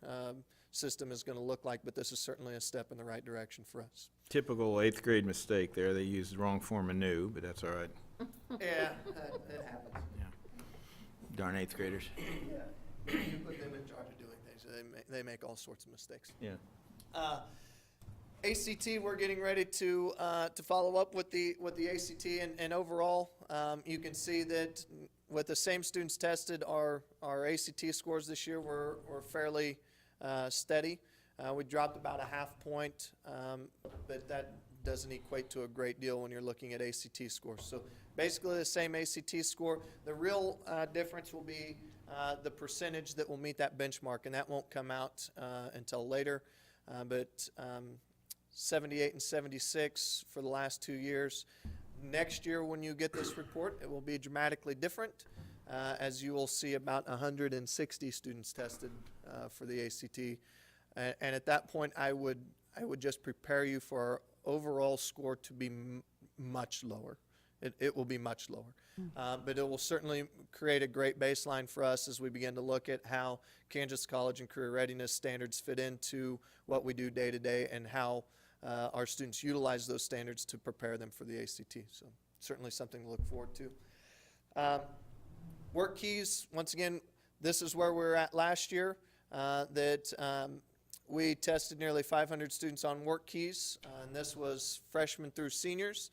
system is going to look like, but this is certainly a step in the right direction for us. Typical 8th grade mistake there. They used the wrong form of new, but that's all right. Yeah, it happens. Yeah. Darn 8th graders. Yeah. You put them in charge of doing things. They make all sorts of mistakes. Yeah. ACT, we're getting ready to follow up with the ACT, and overall, you can see that with the same students tested, our ACT scores this year were fairly steady. We dropped about a half point, but that doesn't equate to a great deal when you're looking at ACT scores. So basically the same ACT score. The real difference will be the percentage that will meet that benchmark, and that won't come out until later. But 78 and 76 for the last 2 years. Next year, when you get this report, it will be dramatically different, as you will see about 160 students tested for the ACT. And at that point, I would just prepare you for our overall score to be much lower. It will be much lower. But it will certainly create a great baseline for us as we begin to look at how Kansas College and Career Readiness standards fit into what we do day to day, and how our students utilize those standards to prepare them for the ACT. So certainly something to look forward to. Work keys, once again, this is where we were at last year, we tested nearly 500 students on work keys, and this was freshmen through seniors,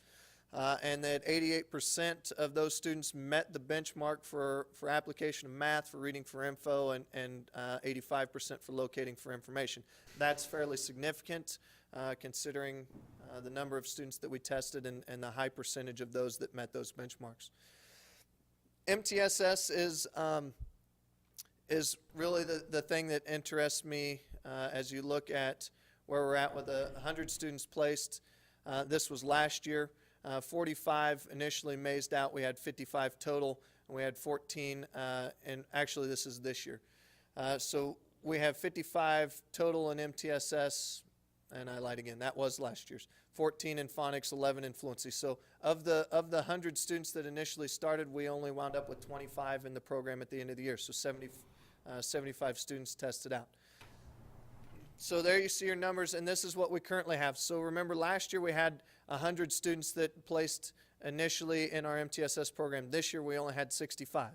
and that 88% of those students met the benchmark for application of math, for reading for info, and 85% for locating for information. That's fairly significant considering the number of students that we tested and the high percentage of those that met those benchmarks. MTSS is really the thing that interests me as you look at where we're at with 100 students placed. This was last year. 45 initially mazed out. We had 55 total, and we had 14, and actually this is this year. So we have 55 total in MTSS, and I lied again, that was last year's. 14 in phonics, 11 in fluency. So of the 100 students that initially started, we only wound up with 25 in the program at the end of the year. So 75 students tested out. So there you see your numbers, and this is what we currently have. So remember, last year we had 100 students that placed initially in our MTSS program. This year we only had 65.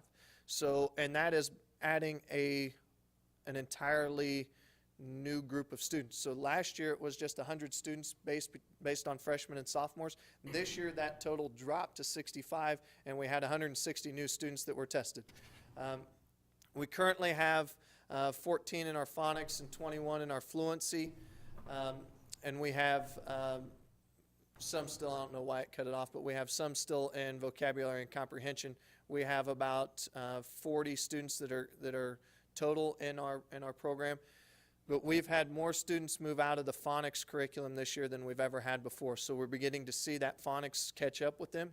So, and that is adding an entirely new group of students. So last year it was just 100 students based on freshmen and sophomores. This year that total dropped to 65, and we had 160 new students that were tested. We currently have 14 in our phonics and 21 in our fluency, and we have some still, I don't know why it cut it off, but we have some still in vocabulary and comprehension. We have about 40 students that are total in our program. But we've had more students move out of the phonics curriculum this year than we've ever had before. So we're beginning to see that phonics catch up with them.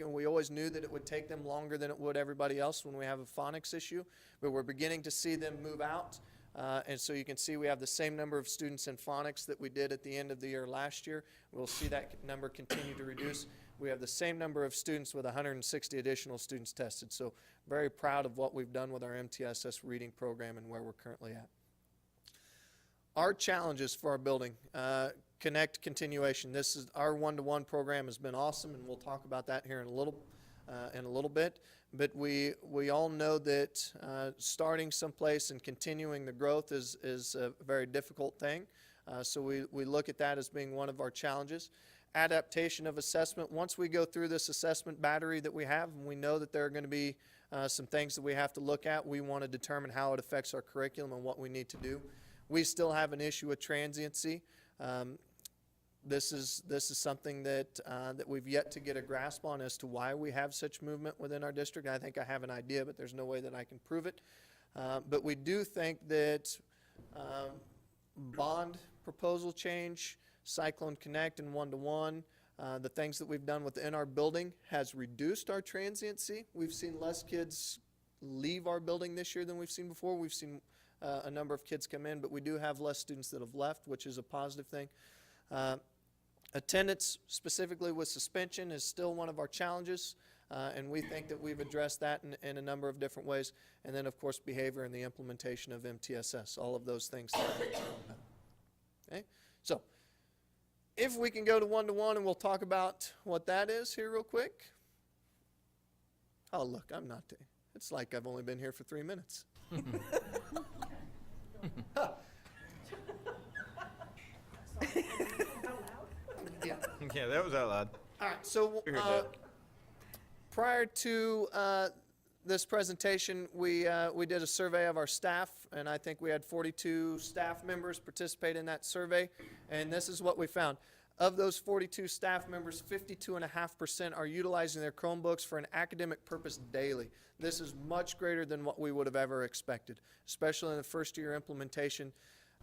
We always knew that it would take them longer than it would everybody else when we have a phonics issue. But we're beginning to see them move out. And so you can see we have the same number of students in phonics that we did at the end of the year last year. We'll see that number continue to reduce. We have the same number of students with 160 additional students tested. So very proud of what we've done with our MTSS reading program and where we're currently at. Our challenges for our building, Connect continuation. This is our one-to-one program has been awesome, and we'll talk about that here in a little bit. But we all know that starting someplace and continuing the growth is a very difficult thing. So we look at that as being one of our challenges. Adaptation of assessment. Once we go through this assessment battery that we have, and we know that there are going to be some things that we have to look at, we want to determine how it affects our curriculum and what we need to do. We still have an issue with transiency. This is something that we've yet to get a grasp on as to why we have such movement within our district. I think I have an idea, but there's no way that I can prove it. But we do think that bond proposal change, Cyclone Connect and one-to-one, the things that we've done within our building has reduced our transiency. We've seen less kids leave our building this year than we've seen before. We've seen a number of kids come in, but we do have less students that have left, which is a positive thing. Attendance, specifically with suspension, is still one of our challenges, and we think that we've addressed that in a number of different ways. And then, of course, behavior and the implementation of MTSS, all of those things. Okay? So, if we can go to one-to-one, and we'll talk about what that is here real quick. Oh, look, I'm not. It's like I've only been here for 3 minutes. Yeah. Yeah, that was out loud. All right. So prior to this presentation, we did a survey of our staff, and I think we had 42 staff members participate in that survey. And this is what we found. Of those 42 staff members, 52.5% are utilizing their Chromebooks for an academic purpose daily. This is much greater than what we would have ever expected, especially in the first year implementation.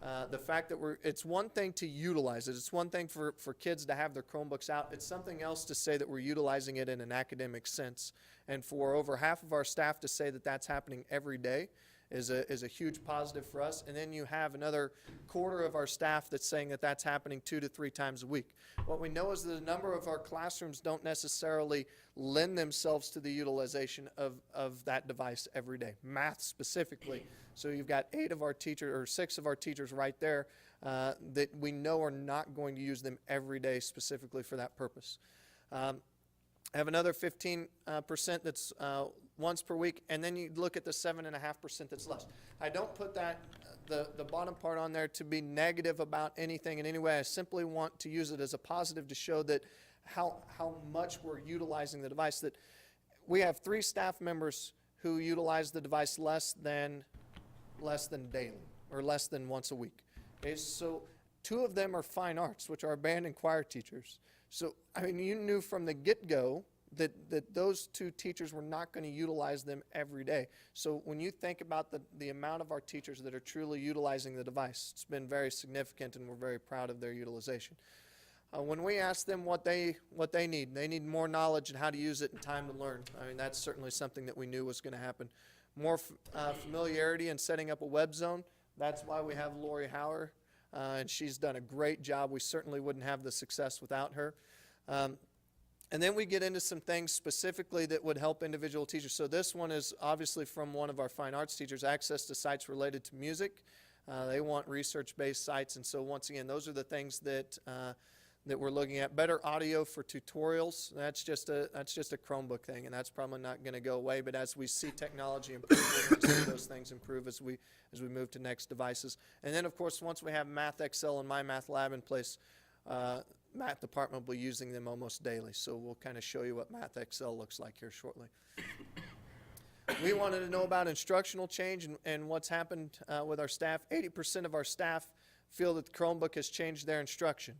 The fact that it's one thing to utilize it. It's one thing for kids to have their Chromebooks out. It's something else to say that we're utilizing it in an academic sense. And for over half of our staff to say that that's happening every day is a huge positive for us. And then you have another quarter of our staff that's saying that that's happening 2 to 3 times a week. What we know is that a number of our classrooms don't necessarily lend themselves to the utilization of that device every day, math specifically. So you've got 6 of our teachers right there that we know are not going to use them every day specifically for that purpose. I have another 15% that's once per week, and then you look at the 7.5% that's less. I don't put that, the bottom part on there to be negative about anything in any way. I simply want to use it as a positive to show that how much we're utilizing the device. That we have 3 staff members who utilize the device less than daily, or less than once a week. Okay, so 2 of them are fine arts, which are band and choir teachers. So, I mean, you knew from the get-go that those 2 teachers were not going to utilize them every day. So when you think about the amount of our teachers that are truly utilizing the device, it's been very significant, and we're very proud of their utilization. When we ask them what they need more knowledge and how to use it and time to learn. I mean, that's certainly something that we knew was going to happen. More familiarity in setting up a web zone. That's why we have Lori Hauer, and she's done a great job. We certainly wouldn't have the success without her. And then we get into some things specifically that would help individual teachers. So this one is obviously from one of our fine arts teachers, access to sites related to music. They want research-based sites, and so once again, those are the things that we're looking at. Better audio for tutorials. That's just a Chromebook thing, and that's probably not going to go away. But as we see technology improve, we're going to see those things improve as we move to next devices. And then, of course, once we have Math Excel and My Math Lab in place, Math department will be using them almost daily. So we'll kind of show you what Math Excel looks like here shortly. We wanted to know about instructional change and what's happened with our staff. 80% of our staff feel that the Chromebook has changed their instruction.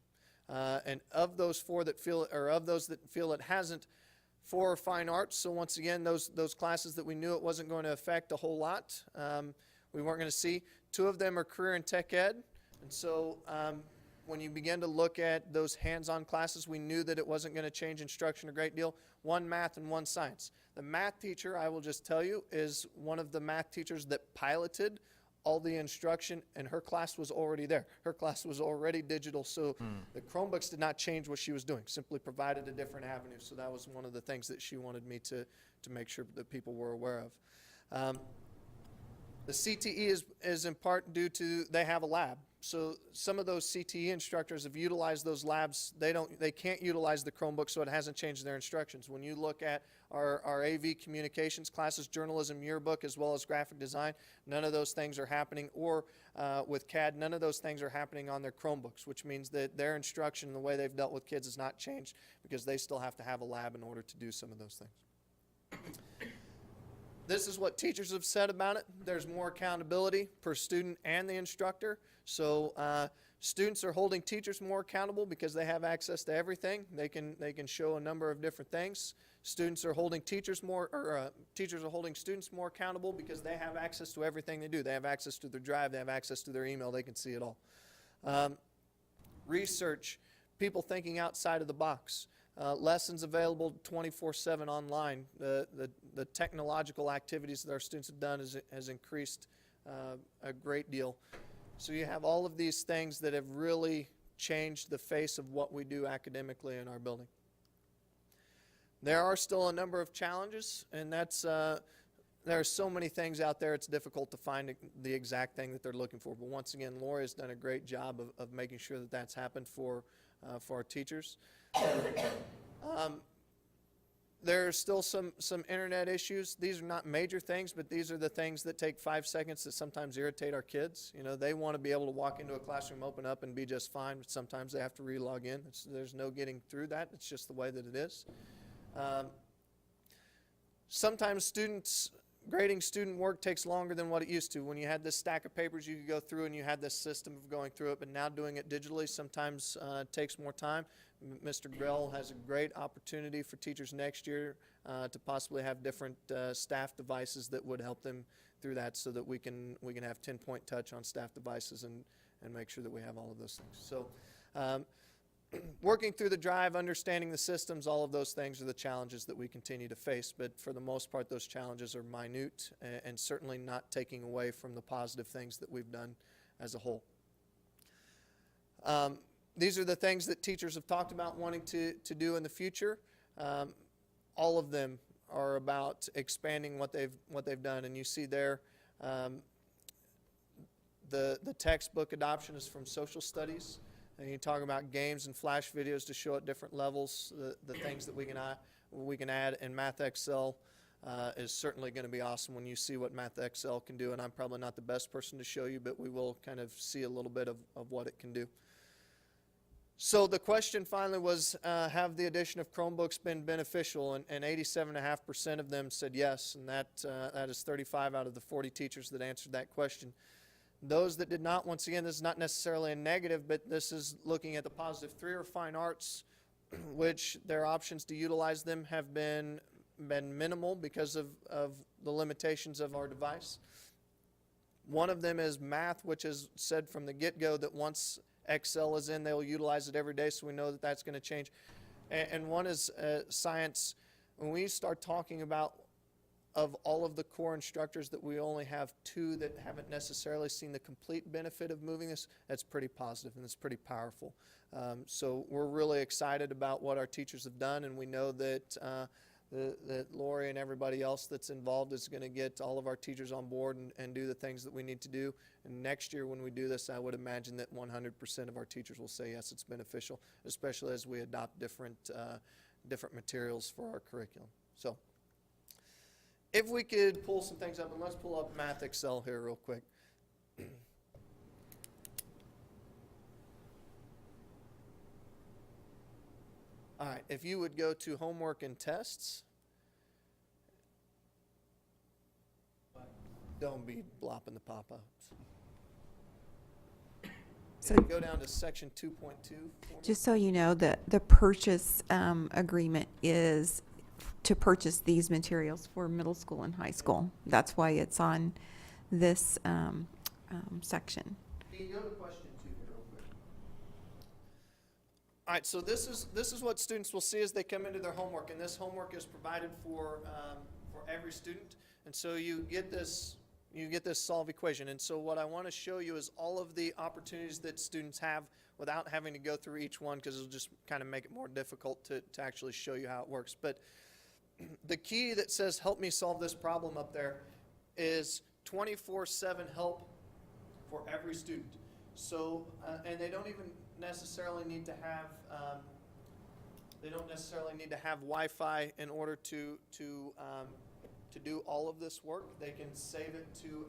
And of those that feel it hasn't, 4 are fine arts. So once again, those classes that we knew it wasn't going to affect a whole lot, we weren't going to see. 2 of them are career and tech ed. And so when you begin to look at those hands-on classes, we knew that it wasn't going to change instruction a great deal. 1 math and 1 science. The math teacher, I will just tell you, is one of the math teachers that piloted all the instruction, and her class was already there. Her class was already digital, so the Chromebooks did not change what she was doing, simply provided a different avenue. So that was one of the things that she wanted me to make sure that people were aware of. The CTE is in part due to they have a lab. So some of those CTE instructors have utilized those labs. They can't utilize the Chromebook, so it hasn't changed their instructions. When you look at our AV communications classes, journalism yearbook, as well as graphic design, none of those things are happening. Or with CAD, none of those things are happening on their Chromebooks, which means that their instruction and the way they've dealt with kids has not changed because they still have to have a lab in order to do some of those things. This is what teachers have said about it. There's more accountability per student and the instructor. So students are holding teachers more accountable because they have access to everything. They can show a number of different things. Students are holding teachers teachers are holding students more accountable because they have access to everything they do. They have access to their drive. They have access to their email. They can see it all. Research, people thinking outside of the box. Lessons available 24/7 online. The technological activities that our students have done has increased a great deal. So you have all of these things that have really changed the face of what we do academically in our building. There are still a number of challenges, and that's there are so many things out there, it's difficult to find the exact thing that they're looking for. But once again, Lori has done a great job of making sure that that's happened for our teachers. There are still some internet issues. These are not major things, but these are the things that take 5 seconds that sometimes irritate our kids. You know, they want to be able to walk into a classroom, open up, and be just fine, but sometimes they have to re-log in. There's no getting through that. It's just the way that it is. Sometimes grading student work takes longer than what it used to. When you had this stack of papers you could go through and you had this system of going through it, but now doing it digitally sometimes takes more time. Mr. Grell has a great opportunity for teachers next year to possibly have different staff devices that would help them through that, so that we can have 10-point touch on staff devices and make sure that we have all of those things. So working through the drive, understanding the systems, all of those things are the challenges that we continue to face, but for the most part those challenges are minute and certainly not taking away from the positive things that we've done as a whole. These are the things that teachers have talked about wanting to do in the future. All of them are about expanding what they've done, and you see there The textbook adoption is from social studies. And you talk about games and flash videos to show at different levels the things that we can add. And Math Excel is certainly going to be awesome when you see what Math Excel can do. And I'm probably not the best person to show you, but we will kind of see a little bit of what it can do. So the question finally was, have the addition of Chromebooks been beneficial? And 87.5% of them said yes, and that is 35 out of the 40 teachers that answered that question. Those that did not, once again, this is not necessarily a negative, but this is looking at the positive. 3 are fine arts, which their options to utilize them have been minimal because of the limitations of our device. One of them is math, which is said from the get-go that once Excel is in, they'll utilize it every day, so we know that that's going to change. And one is science. When we start talking about of all of the core instructors that we only have 2 that haven't necessarily seen the complete benefit of moving this, that's pretty positive and it's pretty powerful. So we're really excited about what our teachers have done, and we know that that Lori and everybody else that's involved is going to get all of our teachers on board and do the things that we need to do. And next year when we do this, I would imagine that 100% of our teachers will say yes, it's beneficial, especially as we adopt different materials for our curriculum. So if we could pull some things up, and let's pull up Math Excel here real quick. All right, if you would go to homework and tests. Don't be blopping the pop-ups. So Go down to section 2.2. just so you know, the purchase agreement is to purchase these materials for middle school and high school. That's why it's on this section. Can you go to question 2 here real quick? All right, so this is what students will see as they come into their homework, and this homework is provided for every student. And so you get this solve equation. And so what I want to show you is all of the opportunities that students have without having to go through each one, because it'll just kind of make it more difficult to actually show you how it works. But the key that says help me solve this problem up there is 24/7 help for every student. So and they don't even necessarily need to have Wi-Fi in order to do all of this work. They can save it to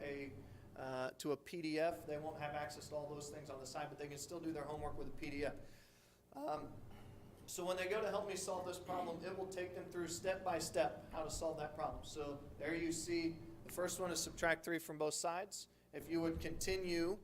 a PDF. They won't have access to all those things on the side, but they can still do their homework with a PDF. So when they go to help me solve this problem, it will take them through step by step how to solve that problem. So there you see the first one is subtract 3 from both sides. If you would continue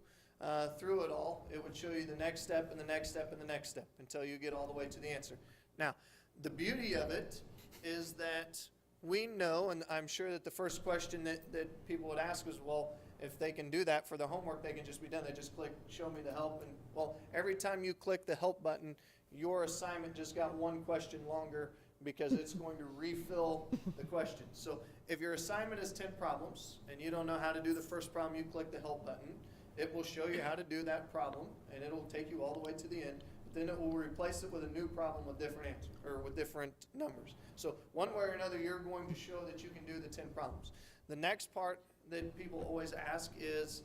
through it all, it would show you the next step and the next step and the next step until you get all the way to the answer. Now, the beauty of it is that we know, and I'm sure that the first question that people would ask is, well, if they can do that for their homework, they can just be done. They just click, show me the help. And, well, every time you click the help button, your assignment just got 1 question longer because it's going to refill the question. So if your assignment is 10 problems and you don't know how to do the first problem, you click the help button. It will show you how to do that problem, and it'll take you all the way to the end. Then it will replace it with a new problem with different answers, or with different numbers. So one way or another, you're going to show that you can do the 10 problems. The next part that people always ask is,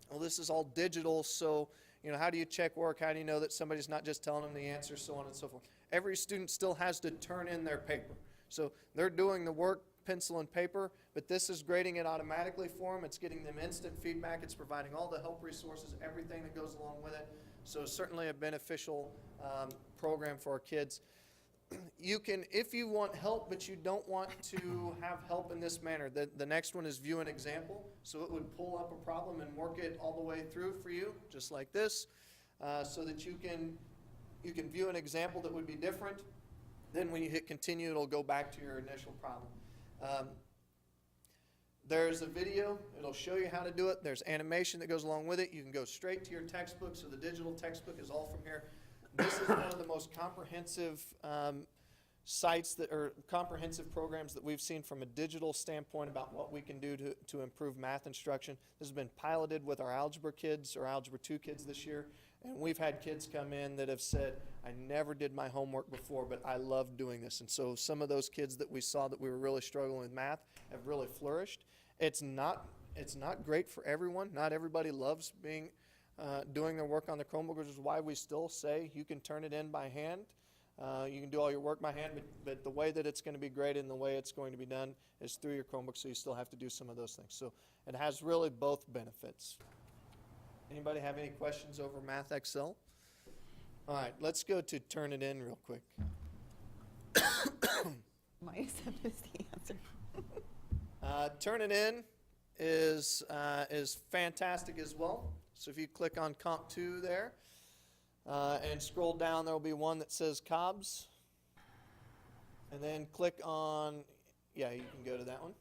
well, this is all digital, so how do you check work? How do you know that somebody's not just telling them the answer, so on and so forth? Every student still has to turn in their paper. So they're doing the work, pencil and paper, but this is grading it automatically for them. It's getting them instant feedback. It's providing all the help resources, everything that goes along with it. So certainly a beneficial program for our kids. You can, if you want help, but you don't want to have help in this manner, the next one is view an example. So it would pull up a problem and work it all the way through for you, just like this, so that you can view an example that would be different. Then when you hit continue, it'll go back to your initial problem. There's a video. It'll show you how to do it. There's animation that goes along with it. You can go straight to your textbook. So the digital textbook is all from here. This is one of the most comprehensive comprehensive programs that we've seen from a digital standpoint about what we can do to improve math instruction. This has been piloted with our algebra kids, or algebra 2 kids this year. And we've had kids come in that have said, I never did my homework before, but I love doing this. And so some of those kids that we saw that we were really struggling with math have really flourished. It's not it's not great for everyone. Not everybody loves being doing their work on the Chromebook, which is why we still say you can turn it in by hand. You can do all your work by hand, but the way that it's going to be great and the way it's going to be done is through your Chromebook, so you still have to do some of those things. So it has really both benefits. Anybody have any questions over Math Excel? All right, let's go to Turnitin real quick. My acceptance the answer. Turnitin is fantastic as well. So if you click on Comp 2 there and scroll down, there will be one that says Cobb's. And then click on, yeah, you can go to that one.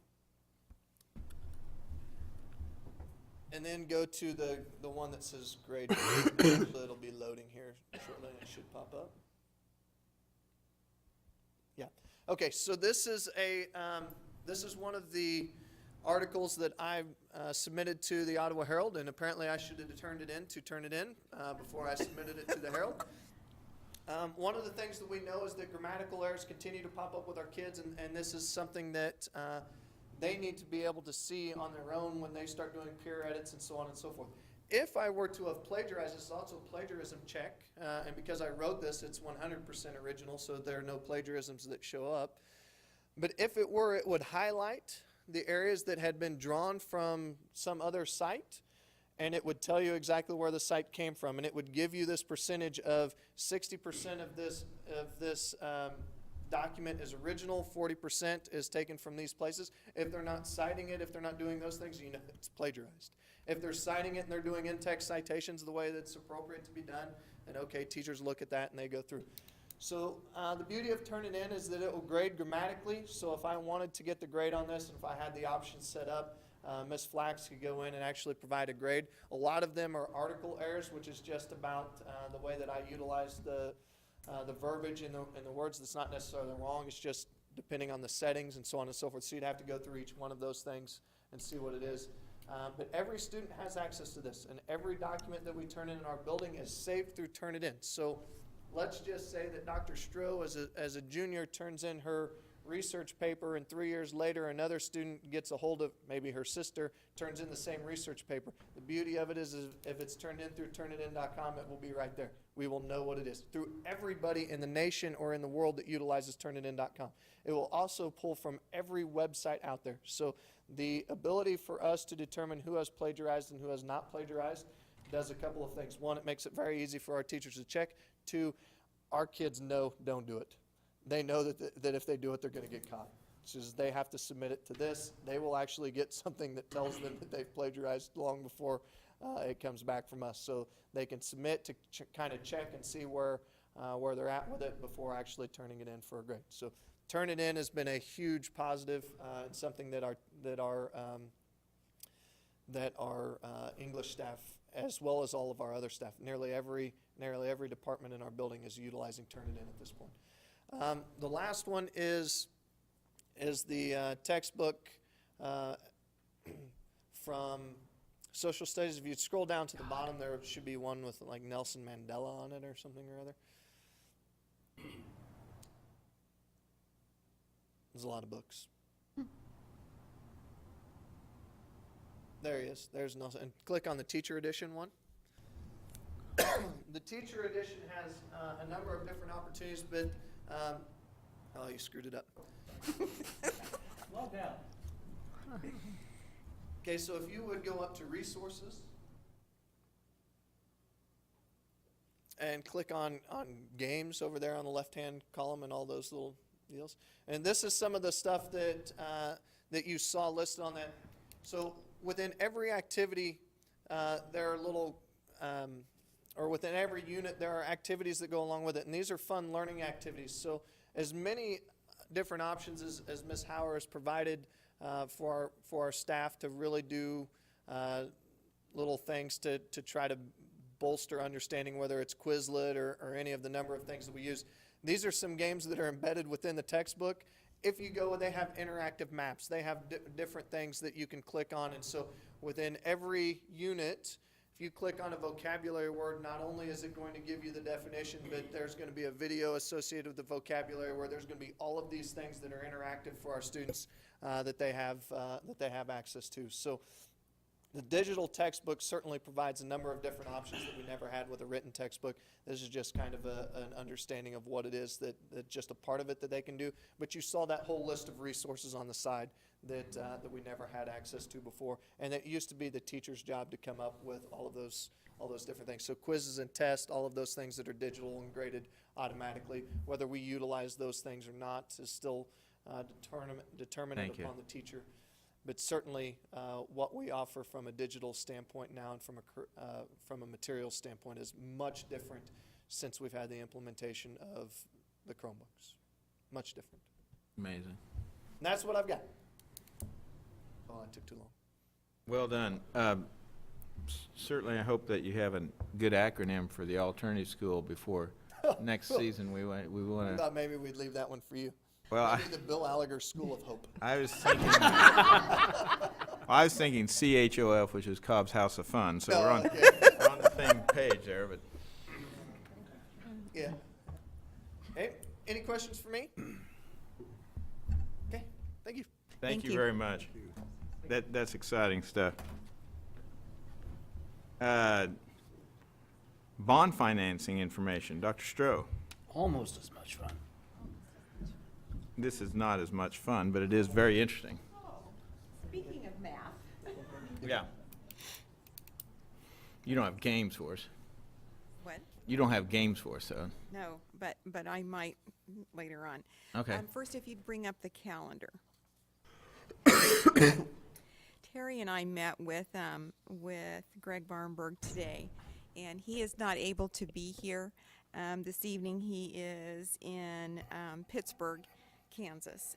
And then go to the one that says grade. So it'll be loading here shortly, and it should pop up. Yeah. Okay, so this is one of the articles that I submitted to the Ottawa Herald, and apparently I should have turned it in before I submitted it to the Herald. One of the things that we know is that grammatical errors continue to pop up with our kids, and this is something that they need to be able to see on their own when they start doing peer edits and so on and so forth. If I were to have plagiarized, it's also a plagiarism check, and because I wrote this, it's 100% original, so there are no plagiarisms that show up. But if it were, it would highlight the areas that had been drawn from some other site, and it would tell you exactly where the site came from, and it would give you this percentage of 60% of this document is original, 40% is taken from these places. If they're not citing it, if they're not doing those things, you know it's plagiarized. If they're citing it and they're doing in-text citations the way that's appropriate to be done, then okay, teachers look at that and they go through. So the beauty of Turnitin is that it will grade grammatically. So if I wanted to get the grade on this, and if I had the options set up, Ms. Flax could go in and actually provide a grade. A lot of them are article errors, which is just about the way that I utilize the verbiage in the words. That's not necessarily wrong. It's just depending on the settings and so on and so forth. So you'd have to go through each one of those things and see what it is. But every student has access to this, and every document that we turn in our building is saved through Turnitin. So let's just say that Dr. Stroh, as a junior, turns in her research paper, and 3 years later another student gets a hold of, maybe her sister, turns in the same research paper. The beauty of it is if it's turned in through Turnitin.com, it will be right there. We will know what it is through everybody in the nation or in the world that utilizes Turnitin.com. It will also pull from every website out there. So the ability for us to determine who has plagiarized and who has not plagiarized does a couple of things. One, it makes it very easy for our teachers to check. Two, our kids know don't do it. They know that if they do it, they're going to get caught. So they have to submit it to this. They will actually get something that tells them that they've plagiarized long before it comes back from us. So they can submit to kind of check and see where they're at with it before actually turning it in for a grade. So Turnitin has been a huge positive and something that our English staff, as well as all of our other staff, nearly every department in our building is utilizing Turnitin at this point. The last one is the textbook from social studies. If you scroll down to the bottom, there should be one with like Nelson Mandela on it or something or other. There's a lot of books. There he is. There's Nelson. And click on the teacher edition one. The teacher edition has a number of different opportunities, but oh, you screwed it up. Well done. Okay, so if you would go up to resources and click on games over there on the left-hand column and all those little deals. And this is some of the stuff that you saw listed on that. So within every activity, there are little, or within every unit, there are activities that go along with it. And these are fun learning activities. So as many different options as Ms. Hauer has provided for our staff to really do little things to try to bolster understanding, whether it's Quizlet or any of the number of things that we use. These are some games that are embedded within the textbook. If you go, they have interactive maps. They have different things that you can click on. And so within every unit, if you click on a vocabulary word, not only is it going to give you the definition, but there's going to be a video associated with the vocabulary where there's going to be all of these things that are interactive for our students that they have access to. So The digital textbook certainly provides a number of different options that we never had with a written textbook. This is just kind of an understanding of what it is that just a part of it that they can do. But you saw that whole list of resources on the side that we never had access to before. And it used to be the teacher's job to come up with all those different things. So quizzes and tests, all of those things that are digital and graded automatically. Whether we utilize those things or not is still determined Thank you. upon the teacher. But certainly, what we offer from a digital standpoint now and from a materials standpoint is much different since we've had the implementation of the Chromebooks. Much different. Amazing. And that's what I've got. Oh, that took too long. Well done. Certainly, I hope that you have a good acronym for the alternative school before next season. We I want to. thought maybe we'd leave that one for you. Well, Maybe the Bill Allagher School of Hope. I was thinking CHOF, which is Cobb's House of Fun. So we're on, okay. we're on the same page there. But Yeah. Hey, any questions for me? Okay, thank you. thank Thank you you. very much. That's exciting stuff. Bond financing information, Dr. Stroh. Almost as much fun. This is not as much fun, but it is very interesting. Speaking of math. Yeah. You don't have games for us. What? You don't have games for us, though. No, but I might later on. Okay. First, if you'd bring up the calendar. Terry and I met with Greg Barnberg today, and he is not able to be here this evening. He is in Pittsburgh, Kansas,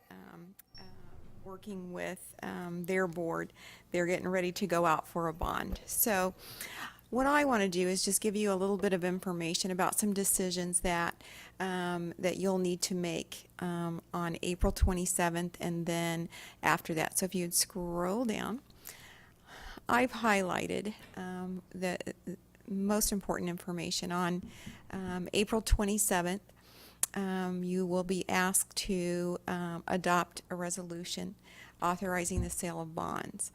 working with their board. They're getting ready to go out for a bond. So what I want to do is just give you a little bit of information about some decisions that that you'll need to make on April 27th and then after that. So if you'd scroll down, I've highlighted the most important information. On April 27th, you will be asked to adopt a resolution authorizing the sale of bonds.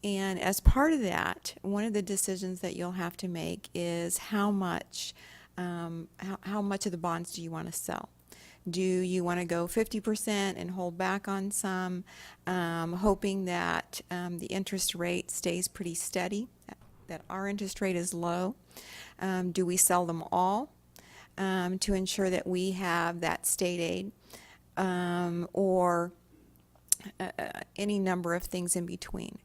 And as part of that, one of the decisions that you'll have to make is how much of the bonds do you want to sell? Do you want to go 50% and hold back on some, hoping that the interest rate stays pretty steady, that our interest rate is low? Do we sell them all to ensure that we have that state aid, or any number of things in between?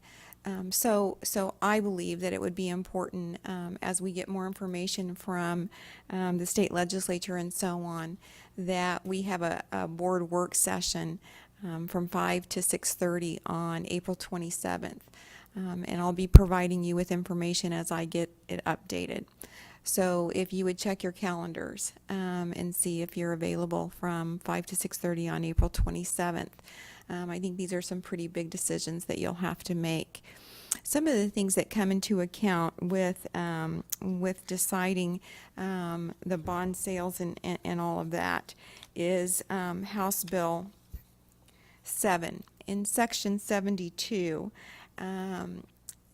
So I believe that it would be important, as we get more information from the state legislature and so on, that we have a board work session from 5 to 6:30 on April 27th. And I'll be providing you with information as I get it updated. So if you would check your calendars and see if you're available from 5 to 6:30 on April 27th. I think these are some pretty big decisions that you'll have to make. Some of the things that come into account with deciding the bond sales and all of that is House Bill 7. In Section 72,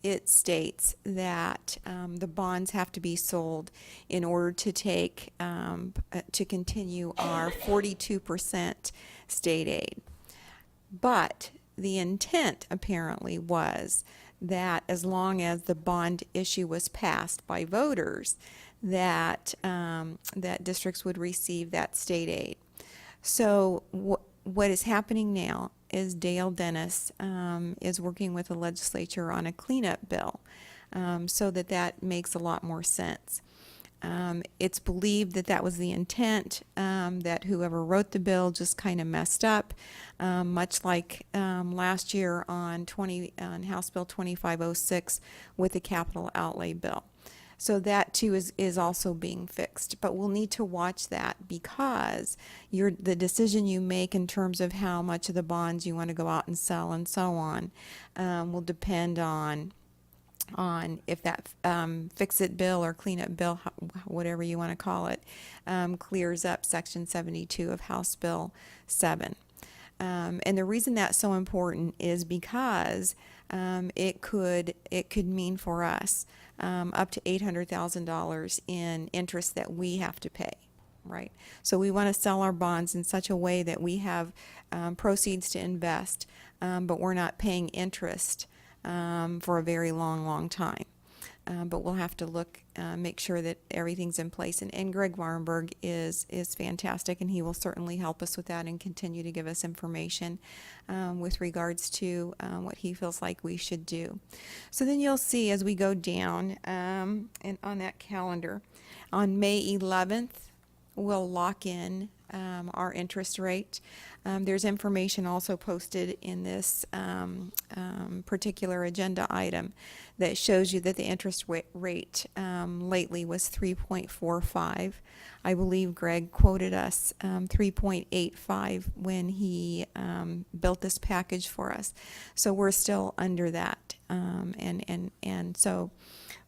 it states that the bonds have to be sold in order to take to continue our 42% state aid. But the intent apparently was that as long as the bond issue was passed by voters, that that districts would receive that state aid. So what is happening now is Dale Dennis is working with the legislature on a cleanup bill, so that makes a lot more sense. It's believed that that was the intent, that whoever wrote the bill just kind of messed up, much like last year on House Bill 2506 with the capital outlay bill. So that too is also being fixed. But we'll need to watch that, because the decision you make in terms of how much of the bonds you want to go out and sell and so on will depend on if that fix-it bill or clean-up bill, whatever you want to call it, clears up Section 72 of House Bill 7. And the reason that's so important is because it could mean for us up to $800,000 in interest that we have to pay. Right. So we want to sell our bonds in such a way that we have proceeds to invest, but we're not paying interest for a very long time. But we'll have to look, make sure that everything's in place. And Greg Warrenberg is fantastic, and he will certainly help us with that and continue to give us information with regards to what he feels like we should do. So then you'll see as we go down and on that calendar, on May 11th, we'll lock in our interest rate. There's information also posted in this particular agenda item that shows you that the interest rate lately was 3.45. I believe Greg quoted us 3.85 when he built this package for us. So we're still under that, and so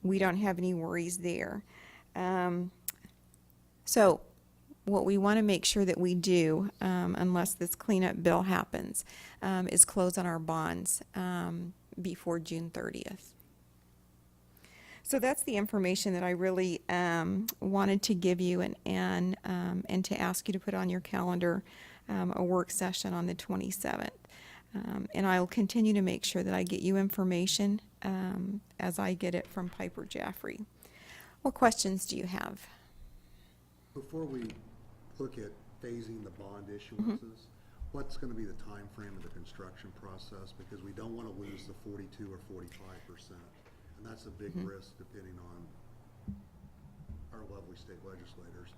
we don't have any worries there. So what we want to make sure that we do, unless this cleanup bill happens, is close on our bonds before June 30th. So that's the information that I really wanted to give you and to ask you to put on your calendar a work session on the 27th. And I'll continue to make sure that I get you information as I get it from Piper Jaffray. What questions do you have? Before we look at phasing the bond issuances, what's going to be the time frame of the construction process? Because we don't want to lose the 42 or 45%. And that's a big risk depending on our lovely state legislators.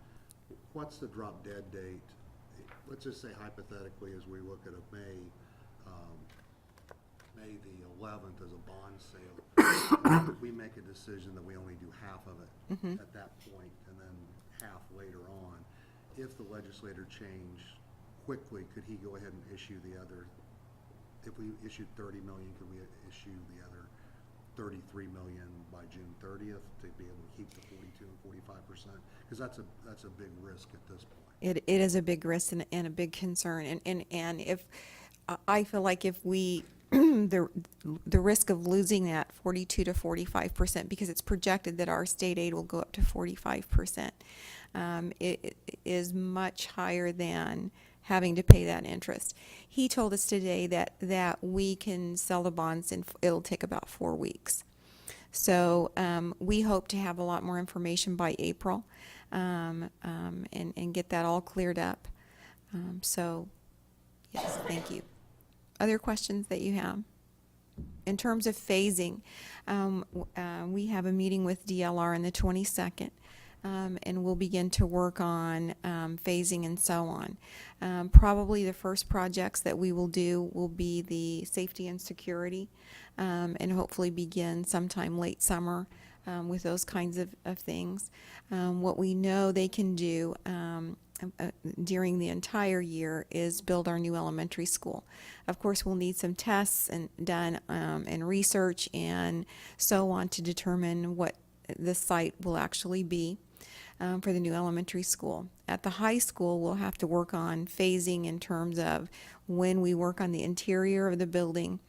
What's the drop dead date? Let's just say hypothetically, as we look at a May the 11th as a bond sale, we make a decision that we only do half of it at that point and then half later on. If the legislator changed quickly, could he go ahead and issue the other? If we issued 30 million, could we issue the other 33 million by June 30th to be able to keep the 42 and 45%? Because that's a big risk at this point. It is a big risk and a big concern. And if I feel like if we the risk of losing that 42 to 45%, because it's projected that our state aid will go up to 45%, it is much higher than having to pay that interest. He told us today that we can sell the bonds and it'll take about 4 weeks. So we hope to have a lot more information by April and get that all cleared up. So yes, thank you. Other questions that you have? In terms of phasing, we have a meeting with DLR on the 22nd. And we'll begin to work on phasing and so on. Probably the first projects that we will do will be the safety and security, and hopefully begin sometime late summer with those kinds of things. What we know they can do during the entire year is build our new elementary school. Of course, we'll need some tests done and research and so on to determine what the site will actually be for the new elementary school. At the high school, we'll have to work on phasing in terms of when we work on the interior of the building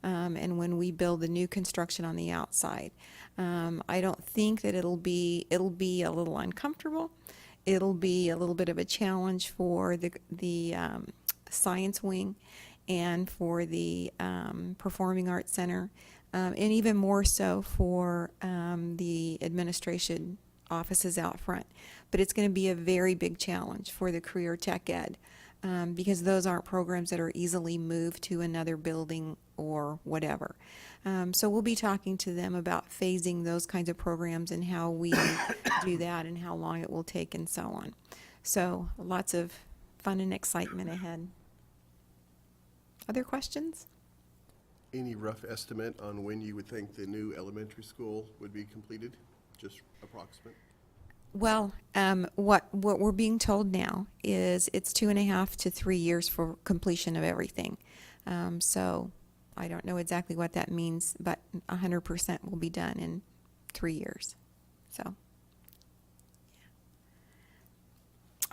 and when we build the new construction on the outside. I don't think that it'll be a little uncomfortable. It'll be a little bit of a challenge for the science wing and for the Performing Arts Center, and even more so for the administration offices out front. But it's going to be a very big challenge for the career tech ed because those aren't programs that are easily moved to another building or whatever. So we'll be talking to them about phasing those kinds of programs and how we do that and how long it will take and so on. So lots of fun and excitement ahead. Other questions? Any rough estimate on when you would think the new elementary school would be completed? Just approximate? Well, what we're being told now is it's 2.5 to 3 years for completion of everything. So I don't know exactly what that means, but 100% will be done in 3 years. So, yeah.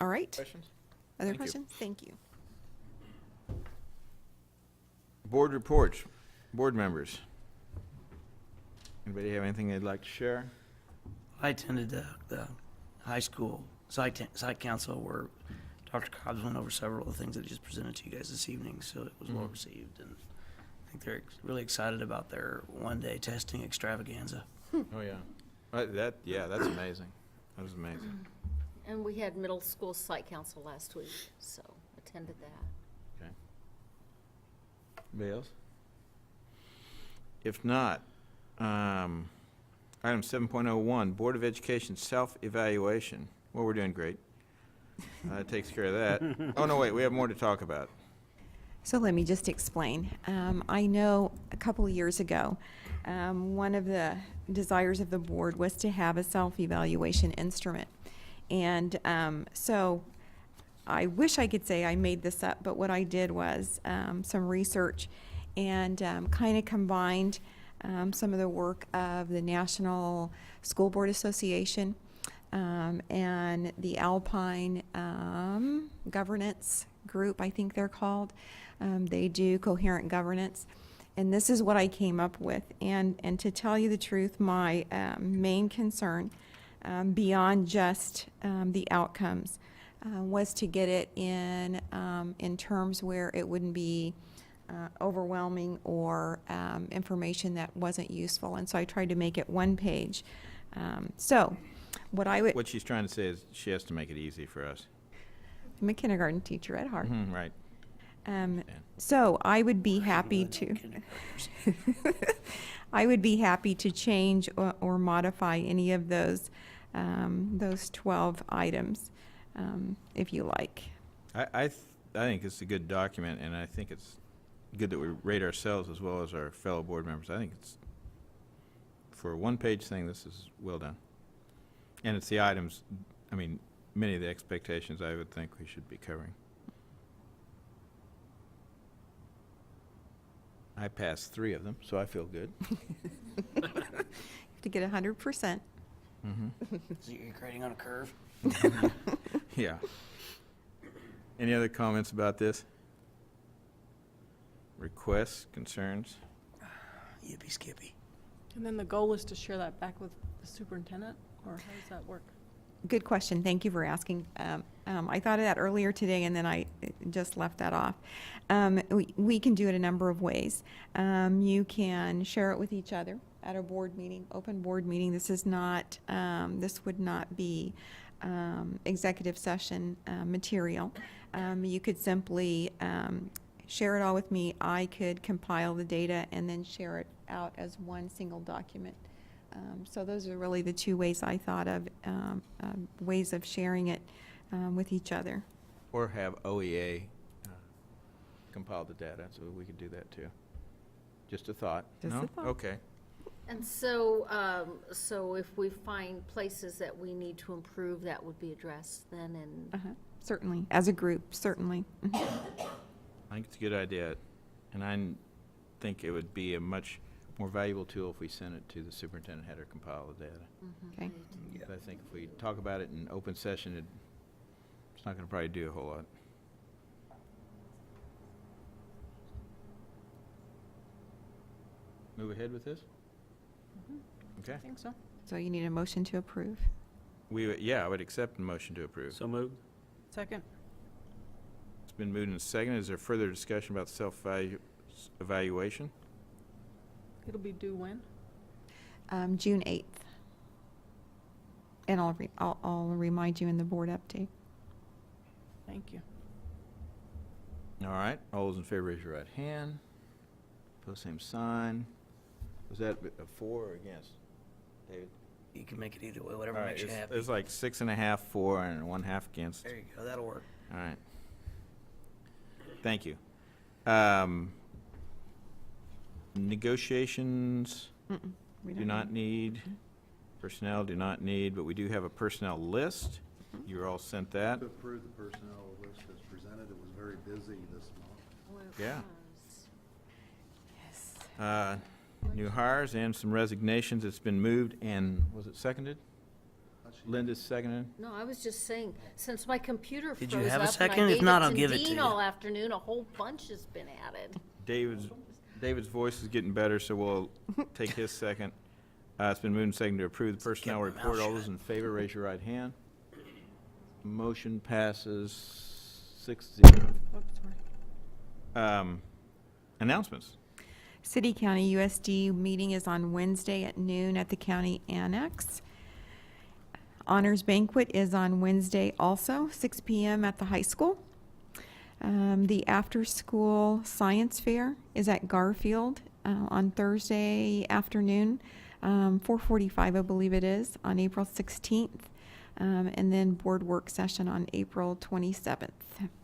All right. Questions? Other Thank you. questions? Thank you. Board reports. Board members. Anybody have anything they'd like to share? I attended the high school site council where Dr. Cobbs went over several of the things that he just presented to you guys this evening, so it was well received, and I think they're really excited about their one-day testing extravaganza. Oh, yeah. That's amazing. That was amazing. And we had middle school site council last week, so attended that. Okay. Anybody else? If not, item 7.01, Board of Education self-evaluation. Well, we're doing great. That takes care of that. Oh, no, wait, we have more to talk about. So let me just explain. I know a couple of years ago, one of the desires of the board was to have a self-evaluation instrument. And so I wish I could say I made this up, but what I did was some research and kind of combined some of the work of the National School Board Association and the Alpine Governance Group, I think they're called. They do coherent governance. And this is what I came up with. And to tell you the truth, my main concern, beyond just the outcomes, was to get it in terms where it wouldn't be overwhelming or information that wasn't useful. And so I tried to make it one page. So what I would, What she's trying to say is she has to make it easy for us. I'm a kindergarten teacher at heart. Right. So I would be happy to, I would be happy to change or modify any of those 12 items, if you like. I think it's a good document, and I think it's good that we rate ourselves as well as our fellow board members. I think it's, for a one-page thing, this is well done. And it's the items, I mean, many of the expectations I would think we should be covering. I passed 3 of them, so I feel good. To get 100%. So you're grading on a curve? Yeah. Any other comments about this? Requests, concerns? Yippee skippy. And then the goal is to share that back with the superintendent, or how does that work? Good question. Thank you for asking. I thought of that earlier today, and then I just left that off. We can do it a number of ways. You can share it with each other at a board meeting, open board meeting. This is not, this would not be executive session material. You could simply share it all with me. I could compile the data and then share it out as one single document. So those are really the 2 ways I thought of, ways of sharing it with each other. Or have OEA compile the data, so we could do that too. Just a thought. Just No? a thought. Okay. And so, so if we find places that we need to improve, that would be addressed then, and Certainly, as a group, certainly. Mhm. I think it's a good idea, and I think it would be a much more valuable tool if we sent it to the superintendent, had her compile the data. Okay. But I think if we talk about it in open session, it's not going to probably do a whole lot. Move ahead with this? Okay. I think so. So you need a motion to approve. I would accept a motion to approve. So moved. Second. It's been moved and seconded. Is there further discussion about self-evaluation? It'll be due when? June 8th. And I'll remind you in the board update. Thank you. All right. All those in favor, raise your right hand. Post same sign. Was that a for or against, David? You can make it either way, whatever All right. makes you happy. It's like 6.5 for and 1/2 against. There you go, that'll work. All right. Thank you. Negotiations We do don't not need- need. Personnel do not need, but we do have a personnel list. You were all sent that. To approve the personnel list as presented, it was very busy this month. well, it Yeah. was. Yes. New hires and some resignations. It's been moved and, was it seconded? Linda's seconded. No, I was just saying, since my computer Did you froze have a up and I second? If gave not, it I'll to give it to Dean you. all afternoon, a whole bunch has been added. David's voice is getting better, so we'll take his second. It's been moved and seconded to approve the personnel kept my mouth report. All those shut. in favor, raise your right hand. Motion passes 6-0. Oops, sorry. Announcements. City County USD meeting is on Wednesday at noon at the county annex. Honors Banquet is on Wednesday also, 6 p.m. at the high school. The after-school science fair is at Garfield on Thursday afternoon, 4:45, I believe it is, on April 16th. And then board work session on April 27th.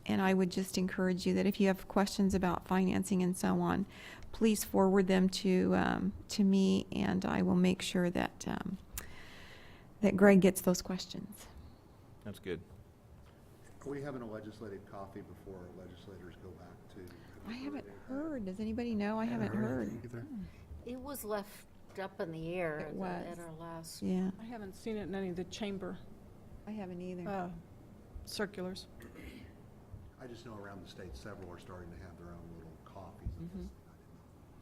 And I would just encourage you that if you have questions about financing and so on, please forward them to me, and I will make sure that that Greg gets those questions. That's good. Are we having a legislative coffee before legislators go back to? I haven't heard. Does anybody know? I haven't heard. It was left up in the air It was. at our last. Yeah, I haven't seen it in any of the chamber I haven't either. circulars. I just know around the state, several are starting to have their own little coffees. and Mhm.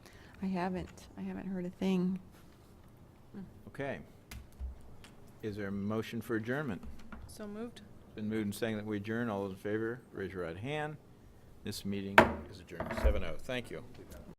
this. I didn't know. I haven't heard a thing. Okay. Is there a motion for adjournment? So moved. Been moved and seconded that we adjourn. All those in favor, raise your right hand. This meeting is adjourned, 7-0. Thank you.